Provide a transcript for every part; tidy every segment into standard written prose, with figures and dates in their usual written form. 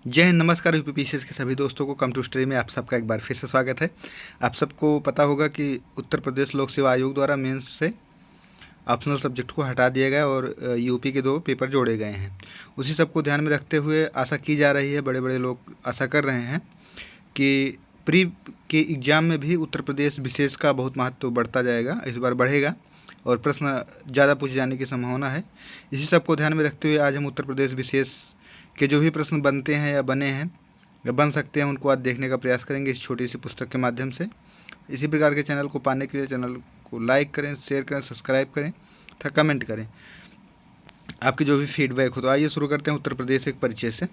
जय हिंद, नमस्कार। यूपीपीसीएस के सभी दोस्तों को कम टू स्टडी में आप सबका एक बार फिर से स्वागत है। आप सबको पता होगा कि उत्तर प्रदेश लोक सेवा आयोग द्वारा मेंस से ऑप्शनल सब्जेक्ट को हटा दिया गया और यूपी के 2 पेपर जोड़े गए हैं। उसी सब को ध्यान में रखते हुए आशा की जा रही है, बड़े बड़े लोग आशा कर रहे हैं कि प्री के एग्ज़ाम में भी उत्तर प्रदेश विशेष का बहुत महत्व बढ़ता जाएगा, इस बार बढ़ेगा और प्रश्न ज़्यादा पूछे जाने की संभावना है। इसी सब को ध्यान में रखते हुए आज हम उत्तर प्रदेश विशेष के जो भी प्रश्न बनते हैं या बने हैं या बन सकते हैं उनको आज देखने का प्रयास करेंगे इस छोटी सी पुस्तक के माध्यम से। इसी प्रकार के चैनल को पाने के लिए चैनल को लाइक करें, शेयर करें, सब्सक्राइब करें तथा कमेंट करें आपकी जो भी फीडबैक हो। तो आइए शुरू करते हैं उत्तर प्रदेश एक परिचय से।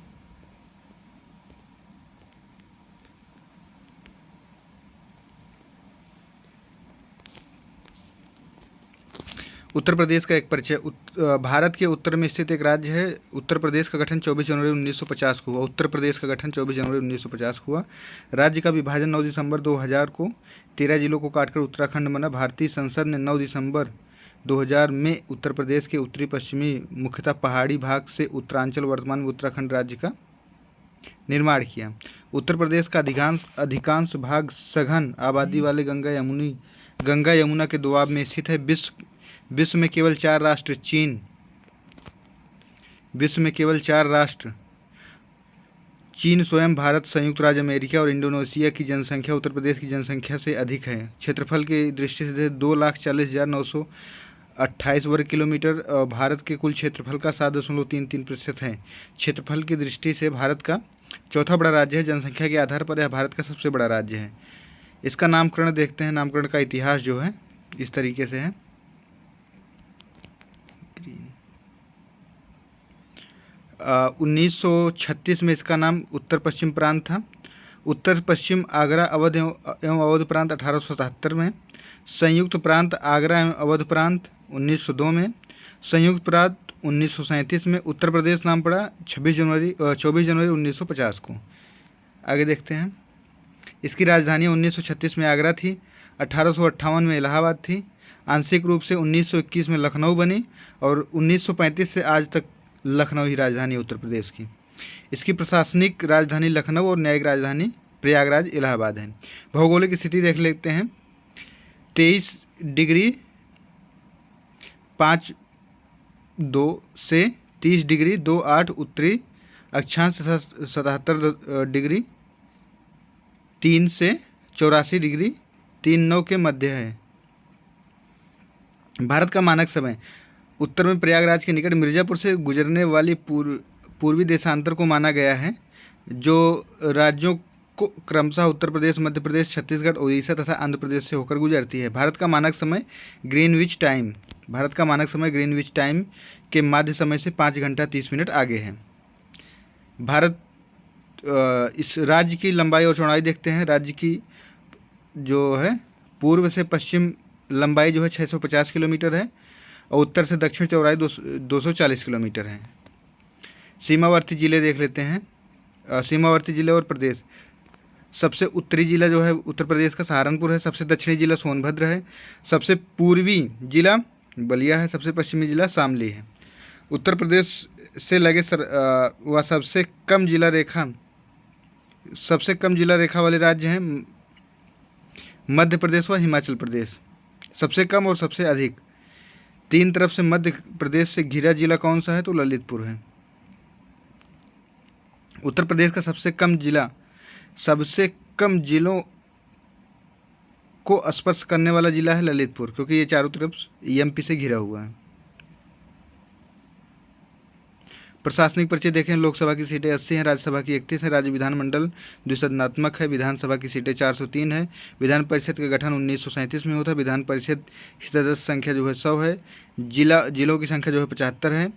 उत्तर प्रदेश का एक परिचय। भारत के उत्तर में स्थित एक राज्य है। उत्तर प्रदेश का गठन 24 जनवरी 1950 को हुआ। उत्तर प्रदेश का गठन 24 जनवरी 1950 को हुआ। राज्य का विभाजन 9 दिसंबर 2000 को 13 जिलों को काटकर उत्तराखंड बना। भारतीय संसद ने 9 दिसंबर 2000 में उत्तर प्रदेश के उत्तरी पश्चिमी मुख्यतः पहाड़ी भाग से उत्तरांचल वर्तमान उत्तराखंड राज्य का निर्माण किया। उत्तर प्रदेश का अधिकांश भाग सघन आबादी वाले गंगा यमुना के दोआब में स्थित है। विश्व में केवल 4 राष्ट्र चीन स्वयं, भारत, संयुक्त राज्य अमेरिका और इंडोनेशिया की जनसंख्या उत्तर प्रदेश की जनसंख्या से अधिक है। क्षेत्रफल की दृष्टि से 2,40,928 वर्ग किलोमीटर भारत के कुल क्षेत्रफल का 7.33% है। क्षेत्रफल की दृष्टि से भारत का चौथा बड़ा राज्य है। जनसंख्या के आधार पर यह भारत का सबसे बड़ा राज्य है। इसका नामकरण देखते हैं। नामकरण का इतिहास जो है इस तरीके से है। 1936 में इसका नाम उत्तर पश्चिम प्रांत था। उत्तर पश्चिम आगरा, अवध एवं अवध प्रांत 1877 में। संयुक्त प्रांत आगरा एवं अवध प्रांत 1902 में। संयुक्त प्रांत 1937 में। उत्तर प्रदेश नाम पड़ा 24 जनवरी 1950 को। आगे देखते हैं। इसकी राजधानी 1936 में आगरा थी। 1858 में इलाहाबाद थी। आंशिक रूप से 1921 में लखनऊ बनी और 1935 से आज तक लखनऊ ही राजधानी उत्तर प्रदेश की। इसकी प्रशासनिक राजधानी लखनऊ और न्यायिक राजधानी प्रयागराज इलाहाबाद है। भौगोलिक स्थिति देख लेते हैं। 23 डिग्री 5 से 30 डिग्री 28 उत्तरी अक्षांश, 77 डिग्री 3 से 84 डिग्री 39 के मध्य है। भारत का मानक समय। उत्तर में प्रयागराज के निकट मिर्ज़ापुर से गुजरने वाली पूर्वी देशांतर को माना गया है, जो राज्यों को क्रमशः उत्तर प्रदेश, मध्य प्रदेश, छत्तीसगढ़, उड़ीसा तथा आंध्र प्रदेश से होकर गुजरती है। भारत का मानक समय ग्रीनविच टाइम के माध्य समय से 5 घंटा 30 मिनट आगे है। इस राज्य की लंबाई और चौड़ाई देखते हैं। राज्य की जो है पूर्व से पश्चिम लंबाई जो है 650 किलोमीटर है और उत्तर से दक्षिण चौड़ाई 240 किलोमीटर है। सीमावर्ती जिले देख लेते हैं। सीमावर्ती जिले और प्रदेश। सबसे उत्तरी जिला जो है उत्तर प्रदेश का सहारनपुर है। सबसे दक्षिणी जिला सोनभद्र है। सबसे पूर्वी जिला बलिया है। सबसे पश्चिमी जिला शामली है। उत्तर प्रदेश से लगे वह सबसे कम जिला रेखा वाले राज्य हैं मध्य प्रदेश व हिमाचल प्रदेश। सबसे कम और सबसे अधिक 3 तरफ से मध्य प्रदेश से घिरा जिला कौन सा है? तो ललितपुर है। उत्तर प्रदेश का सबसे कम जिलों को स्पर्श करने वाला जिला है ललितपुर, क्योंकि ये चारों तरफ एमपी से घिरा हुआ है। प्रशासनिक परिचय देखें। लोकसभा की सीटें 80 हैं, राज्यसभा की 31 है। राज्य विधानमंडल द्विसदनात्मक है। विधानसभा की सीटें 403 है। विधान परिषद का गठन 1937 में हुआ था। विधान परिषद सदस्य संख्या जो है 100 है। जिलों की संख्या जो है 75 है।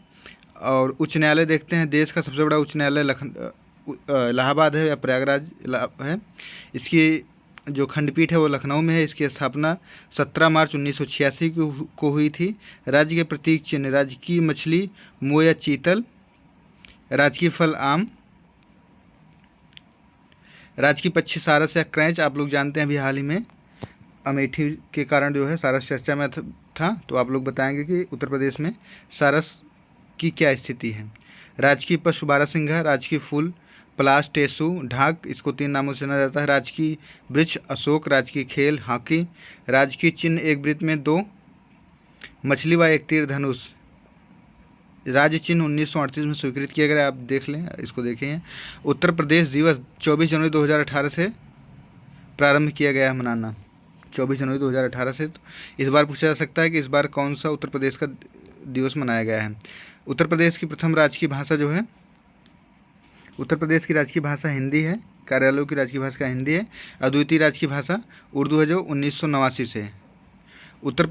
और उच्च न्यायालय देखते हैं। देश का सबसे बड़ा उच्च न्यायालय इलाहाबाद है या प्रयागराज है। इसकी जो खंडपीठ है वो लखनऊ में है। इसकी स्थापना 17 मार्च 1986 को हुई थी। राज्य के प्रतीक चिन्ह राजकीय मछली मोया चीतल, राजकीय फल आम, राजकीय पक्षी सारस या क्रैंच। आप लोग जानते हैं अभी हाल ही में अमेठी के कारण जो है सारस चर्चा में था, तो आप लोग बताएंगे कि उत्तर प्रदेश में सारस की क्या स्थिति है। राजकीय पशु बारहसिंघा, राजकीय फूल पलाश, टेसू, ढाक, इसको 3 नामों से जाना जाता है। राजकीय वृक्ष अशोक, राजकीय खेल हॉकी, राजकीय चिन्ह एक वृत्त में 2 मछली व एक तीर धनुष। राज्य चिन्ह 1938 में स्वीकृत किया गया, आप देख लें, इसको देखें। उत्तर प्रदेश दिवस 24 जनवरी 2018 से प्रारंभ किया गया है मनाना, 24 जनवरी 2018 से। तो इस बार पूछा जा सकता है कि इस बार कौन सा उत्तर प्रदेश का दिवस मनाया गया है। उत्तर प्रदेश की प्रथम राजकीय भाषा जो है, उत्तर प्रदेश की राजकीय भाषा हिंदी है, कार्यालयों की राजकीय भाषा हिंदी है। अद्वितीय राजकीय भाषा उर्दू है जो 1989 से है। उत्तर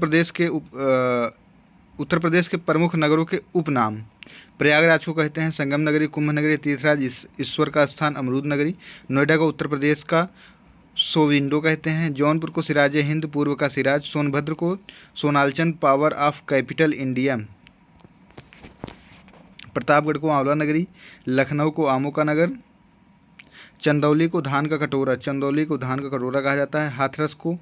प्रदेश के प्रमुख नगरों के उपनाम, प्रयागराज को कहते हैं संगम नगरी, कुंभ नगरी, तीर्थराज ईश्वर का स्थान, अमरूद नगरी। नोएडा को उत्तर प्रदेश का सोविंडो कहते हैं। जौनपुर को सिराज हिंद, पूर्व का सिराज। सोनभद्र को सोनालचंद, power of capital India. Pratapgarh को आंवला नगरी, लखनऊ को आमों का नगर। चंदौली को धान का कटोरा, चंदौली को धान का कटोरा कहा जाता है। हाथरस को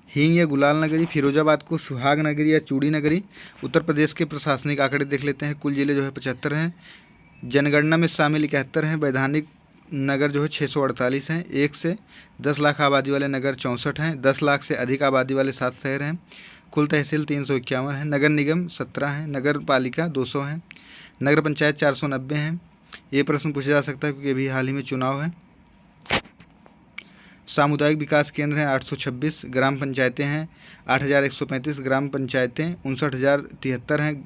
हींग या गुलाल नगरी, फिरोजाबाद को सुहाग नगरी या चूड़ी नगरी। उत्तर प्रदेश के प्रशासनिक आंकड़े देख लेते हैं। कुल जिले जो है 75 हैं, जनगणना में शामिल 71 हैं, वैधानिक नगर जो है 648 हैं, 1 से 10 लाख आबादी वाले नगर 64 हैं, 10 लाख से अधिक आबादी वाले 7 शहर हैं। कुल तहसील 351 हैं, नगर निगम 17 हैं, नगर पालिका 200 हैं, नगर पंचायत 490 हैं। ये प्रश्न पूछा जा सकता है क्योंकि अभी हाल ही में चुनाव है। सामुदायिक विकास केंद्र हैं 826, ग्राम पंचायतें हैं 8135, ग्राम पंचायतें 59,073 हैं,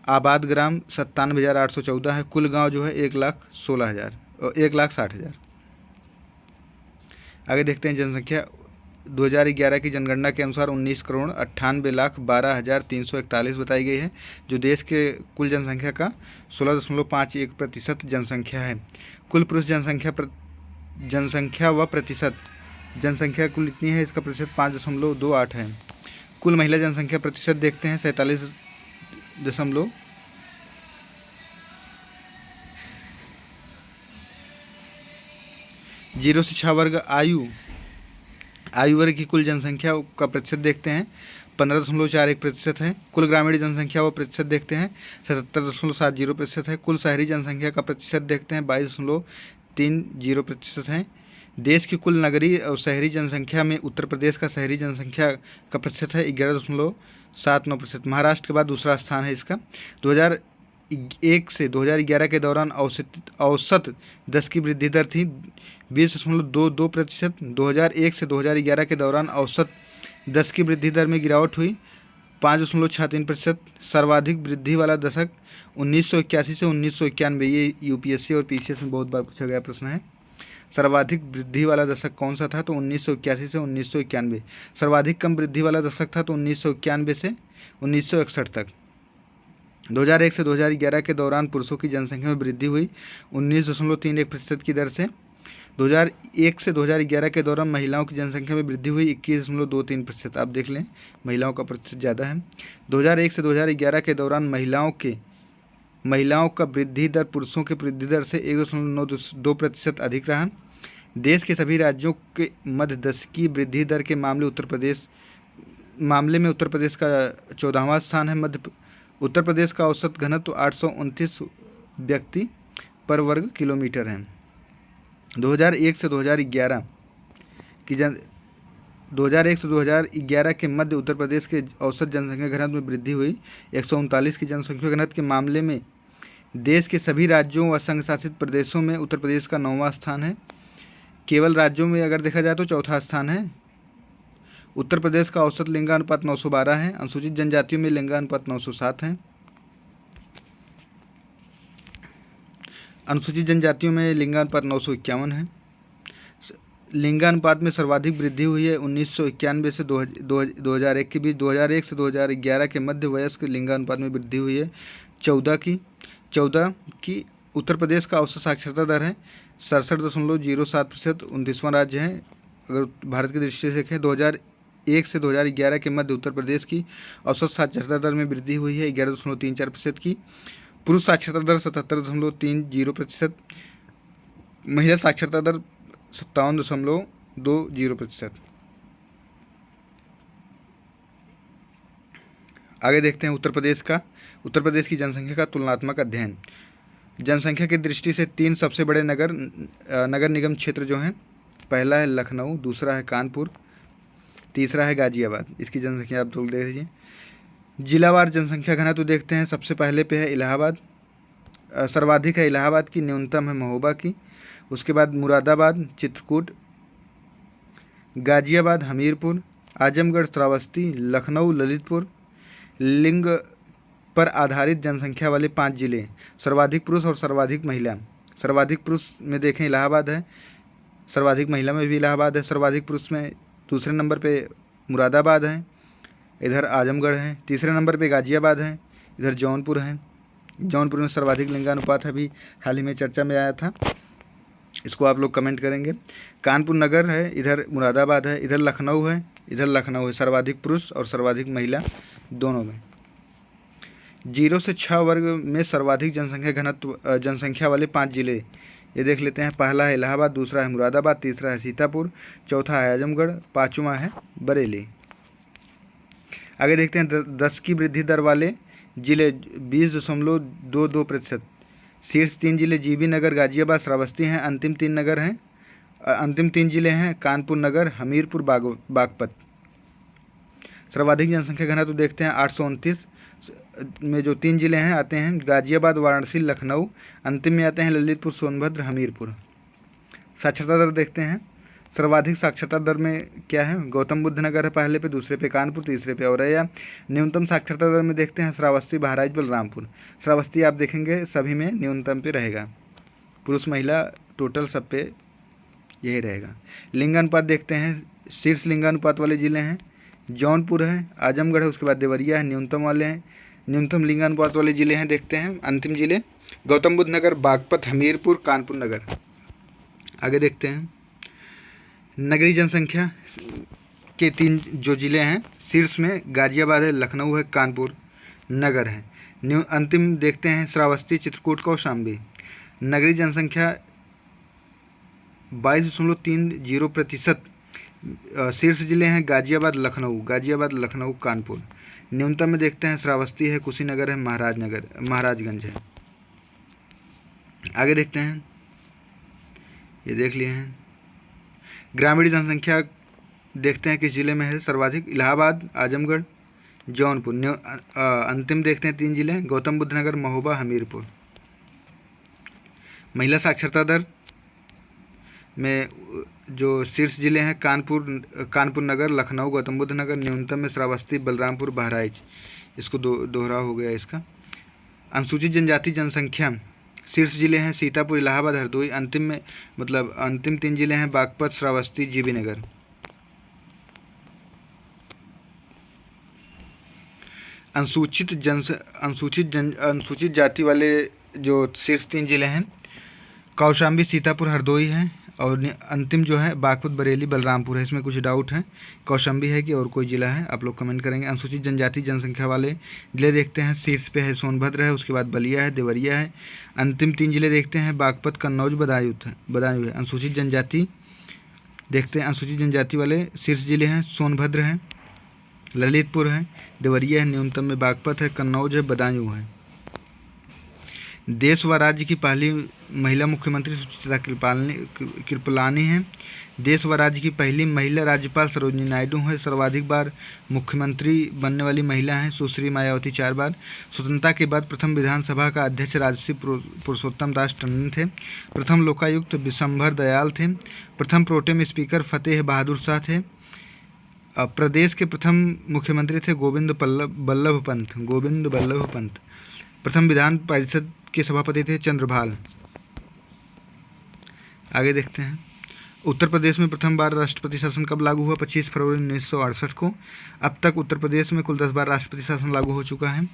आबाद ग्राम 97,814 है। कुल गांव जो है 1,16,000 और 1,60,000। आगे देखते हैं जनसंख्या। 2011 की जनगणना के अनुसार 19,98,12,341 बताई गई है, जो देश के कुल जनसंख्या का 16.51% जनसंख्या है। कुल पुरुष जनसंख्या व प्रतिशत, जनसंख्या कुल इतनी है, इसका प्रतिशत 5.28 है। कुल महिला जनसंख्या प्रतिशत देखते हैं 47 दशमलव 0 से 6 वर्ग आयु वर्ग की कुल जनसंख्या का प्रतिशत देखते हैं 15.41% है। कुल ग्रामीण जनसंख्या व प्रतिशत देखते हैं 77.70% है। कुल शहरी जनसंख्या का प्रतिशत देखते हैं 22.30% है। देश की कुल नगरीय और शहरी जनसंख्या में उत्तर प्रदेश का शहरी जनसंख्या का प्रतिशत है 11.79%। महाराष्ट्र के बाद दूसरा स्थान है इसका। 2001 से 2011 के दौरान औसत 10 की वृद्धि दर थी 20.22%। 2001 से 2011 के दौरान औसत 10 की वृद्धि दर में गिरावट हुई 5.63%। सर्वाधिक वृद्धि वाला दशक 1981 से 1991। ये यूपीएससी और पीसीएस में बहुत बार पूछा गया प्रश्न है। सर्वाधिक वृद्धि वाला दशक कौन सा था, तो 1981 से 1991। सर्वाधिक कम वृद्धि वाला दशक था तो 1991 से 1961 तक। 2001 से 2011 के दौरान पुरुषों की जनसंख्या में वृद्धि हुई 19.31% की दर से। 2001 से 2011 के दौरान महिलाओं की जनसंख्या में वृद्धि हुई 21.23%। आप देख लें, महिलाओं का प्रतिशत ज़्यादा है। 2001 से 2011 के दौरान महिलाओं का वृद्धि दर पुरुषों की वृद्धि दर से 1.92% अधिक रहा। देश के सभी राज्यों के मध्य दशकीय वृद्धि दर के मामले में उत्तर प्रदेश का 14वां स्थान है। उत्तर प्रदेश का औसत घनत्व 829 व्यक्ति पर वर्ग किलोमीटर है। 2001 से 2011 के मध्य उत्तर प्रदेश के औसत जनसंख्या घनत्व में वृद्धि हुई 139 की जनसंख्या घनत्व के मामले में देश के सभी राज्यों व संघ शासित प्रदेशों में उत्तर प्रदेश का 9वां स्थान है। केवल राज्यों में अगर देखा जाए तो चौथा स्थान है। उत्तर प्रदेश का औसत लिंगानुपात 912 है। अनुसूचित जनजातियों में लिंगानुपात 907 है। अनुसूचित जनजातियों में लिंगानुपात 951 है। लिंगानुपात में सर्वाधिक वृद्धि हुई है 1991 से 2001 के बीच। 2001 से 2011 के मध्य वयस्क लिंगानुपात में वृद्धि हुई है 14 की। उत्तर प्रदेश का औसत साक्षरता दर है 67.07%, 29वां राज्य है। अगर भारत की दृष्टि से देखें 2001 से 2011 के मध्य उत्तर प्रदेश की औसत साक्षरता दर में वृद्धि हुई है 11.34% की। पुरुष साक्षरता दर 77.30%, महिला साक्षरता दर 57.20%। आगे देखते हैं उत्तर प्रदेश की जनसंख्या का तुलनात्मक अध्ययन। जनसंख्या की दृष्टि से 3 सबसे बड़े नगर निगम क्षेत्र जो हैं, पहला है लखनऊ, दूसरा है कानपुर, तीसरा है गाजियाबाद। इसकी जनसंख्या आप लोग देख लीजिए। जिलावार जनसंख्या घनत्व देखते हैं, सबसे पहले पे है इलाहाबाद, सर्वाधिक है इलाहाबाद की, न्यूनतम है महोबा की, उसके बाद मुरादाबाद, चित्रकूट, गाजियाबाद, हमीरपुर, आजमगढ़, श्रावस्ती, लखनऊ, ललितपुर। लिंग पर आधारित जनसंख्या वाले 5 जिले, सर्वाधिक पुरुष और सर्वाधिक महिला। सर्वाधिक पुरुष में देखें इलाहाबाद है, सर्वाधिक महिला में भी इलाहाबाद है। सर्वाधिक पुरुष में दूसरे नंबर पे मुरादाबाद है, इधर आजमगढ़ है, तीसरे नंबर पे गाजियाबाद है, इधर जौनपुर है। जौनपुर में सर्वाधिक लिंगानुपात अभी हाल ही में चर्चा में आया था, इसको आप लोग कमेंट करेंगे। कानपुर नगर है, इधर मुरादाबाद है, इधर लखनऊ है, इधर लखनऊ है। सर्वाधिक पुरुष और सर्वाधिक महिला दोनों में। 0 से 6 वर्ग में सर्वाधिक जनसंख्या वाले 5 जिले ये देख लेते हैं। पहला है इलाहाबाद, दूसरा है मुरादाबाद, तीसरा है सीतापुर, चौथा है आजमगढ़, पाँचवा है बरेली। आगे देखते हैं 10 की वृद्धि दर वाले जिले 20.22%। शीर्ष 3 जिले जीबी नगर, गाजियाबाद, श्रावस्ती हैं। अंतिम 3 जिले हैं कानपुर नगर, हमीरपुर, बागपत। सर्वाधिक जनसंख्या घनत्व देखते हैं 829 में जो 3 जिले हैं आते हैं गाजियाबाद, वाराणसी, लखनऊ। अंतिम में आते हैं ललितपुर, सोनभद्र, हमीरपुर। साक्षरता दर देखते हैं, सर्वाधिक साक्षरता दर में क्या है, गौतम बुद्ध नगर है पहले पे, दूसरे पे कानपुर, तीसरे पे औरैया। न्यूनतम साक्षरता दर में देखते हैं श्रावस्ती, बहराइच, बलरामपुर। श्रावस्ती आप देखेंगे सभी में न्यूनतम पे रहेगा, पुरुष महिला टोटल सब पे यही रहेगा। लिंगानुपात देखते हैं, शीर्ष लिंगानुपात वाले जिले हैं जौनपुर है, आजमगढ़ है, उसके बाद देवरिया है, न्यूनतम वाले हैं। न्यूनतम लिंगानुपात वाले जिले हैं देखते हैं, अंतिम जिले गौतम बुद्ध नगर, बागपत, हमीरपुर, कानपुर नगर। आगे देखते हैं नगरीय जनसंख्या के 3 जो जिले हैं, शीर्ष में गाजियाबाद है, लखनऊ है, कानपुर नगर है। अंतिम देखते हैं श्रावस्ती, चित्रकूट, कौशाम्बी। नगरीय जनसंख्या 22.30%। शीर्ष जिले हैं गाजियाबाद, लखनऊ, कानपुर। न्यूनतम में देखते हैं श्रावस्ती है, कुशीनगर है, महाराजगंज है। आगे देखते हैं, ये देख लिए हैं। ग्रामीण जनसंख्या देखते हैं किस जिले में है सर्वाधिक, इलाहाबाद, आजमगढ़, जौनपुर। अंतिम देखते हैं 3 जिले, गौतम बुद्ध नगर, महोबा, हमीरपुर। महिला साक्षरता दर में जो शीर्ष जिले हैं कानपुर नगर, लखनऊ, गौतम बुद्ध नगर। न्यूनतम में श्रावस्ती, बलरामपुर, बहराइच। इसको दोहरा हो गया इसका। अनुसूचित जनजाति जनसंख्या शीर्ष जिले हैं सीतापुर, इलाहाबाद, हरदोई। अंतिम 3 जिले हैं बागपत, श्रावस्ती, जीबी नगर। अनुसूचित जाति वाले जो शीर्ष 3 जिले हैं कौशाम्बी, सीतापुर, हरदोई हैं। और अंतिम जो है बागपत, बरेली, बलरामपुर है। इसमें कुछ डाउट है, कौशाम्बी है कि और कोई ज़िला है, आप लोग कमेंट करेंगे। अनुसूचित जनजाति जनसंख्या वाले ज़िले देखते हैं, शीर्ष पे है सोनभद्र है, उसके बाद बलिया है, देवरिया है। अंतिम 3 जिले देखते हैं बागपत, कन्नौज, बदायूं है। अनुसूचित जनजाति देखते हैं, अनुसूचित जनजाति वाले शीर्ष जिले हैं सोनभद्र हैं, ललितपुर है, देवरिया है। न्यूनतम में बागपत है, कन्नौज है, बदायूं है। देश व राज्य की पहली महिला मुख्यमंत्री सुचित्रा कृपलानी हैं। देश व राज्य की पहली महिला राज्यपाल सरोजिनी नायडू हैं। सर्वाधिक बार मुख्यमंत्री बनने वाली महिला हैं सुश्री मायावती 4 बार। स्वतंत्रता के बाद प्रथम विधानसभा का अध्यक्ष राजसी पुरुषोत्तम दास टंडन थे। प्रथम लोकायुक्त विशंभर दयाल थे। प्रथम प्रोटेम स्पीकर फतेह बहादुर शाह थे। प्रदेश के प्रथम मुख्यमंत्री थे गोविंद बल्लभ पंत। प्रथम विधान परिषद के सभापति थे चंद्रभाल। आगे देखते हैं, उत्तर प्रदेश में प्रथम बार राष्ट्रपति शासन कब लागू हुआ? 25 फरवरी 1968 को। अब तक उत्तर प्रदेश में कुल 10 बार राष्ट्रपति शासन लागू हो चुका है।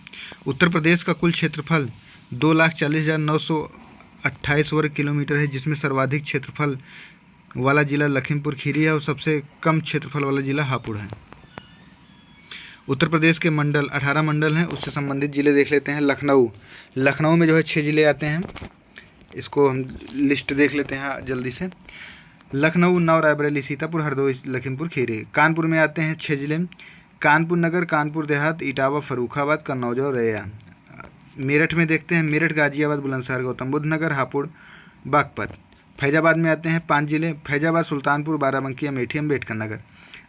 उत्तर प्रदेश का कुल क्षेत्रफल 2,40,928 वर्ग किलोमीटर है, जिसमें सर्वाधिक क्षेत्रफल वाला जिला लखीमपुर खीरी है और सबसे कम क्षेत्रफल वाला जिला हापुड़ है। उत्तर प्रदेश के 18 मंडल हैं, उससे संबंधित ज़िले देख लेते हैं। लखनऊ में जो है 6 ज़िले आते हैं, इसको हम लिस्ट देख लेते हैं जल्दी से। लखनऊ, उन्नाव, रायबरेली, सीतापुर, हरदोई, लखीमपुर खीरी। कानपुर में आते हैं 6 ज़िले, कानपुर नगर, कानपुर देहात, इटावा, फर्रुखाबाद, कन्नौज और औरैया। मेरठ में देखते हैं मेरठ, गाजियाबाद, बुलंदशहर, गौतम बुद्ध नगर, हापुड़, बागपत। फैजाबाद में आते हैं 5 जिले, फैजाबाद, सुल्तानपुर, बाराबंकी, अमेठी, अम्बेडकर नगर।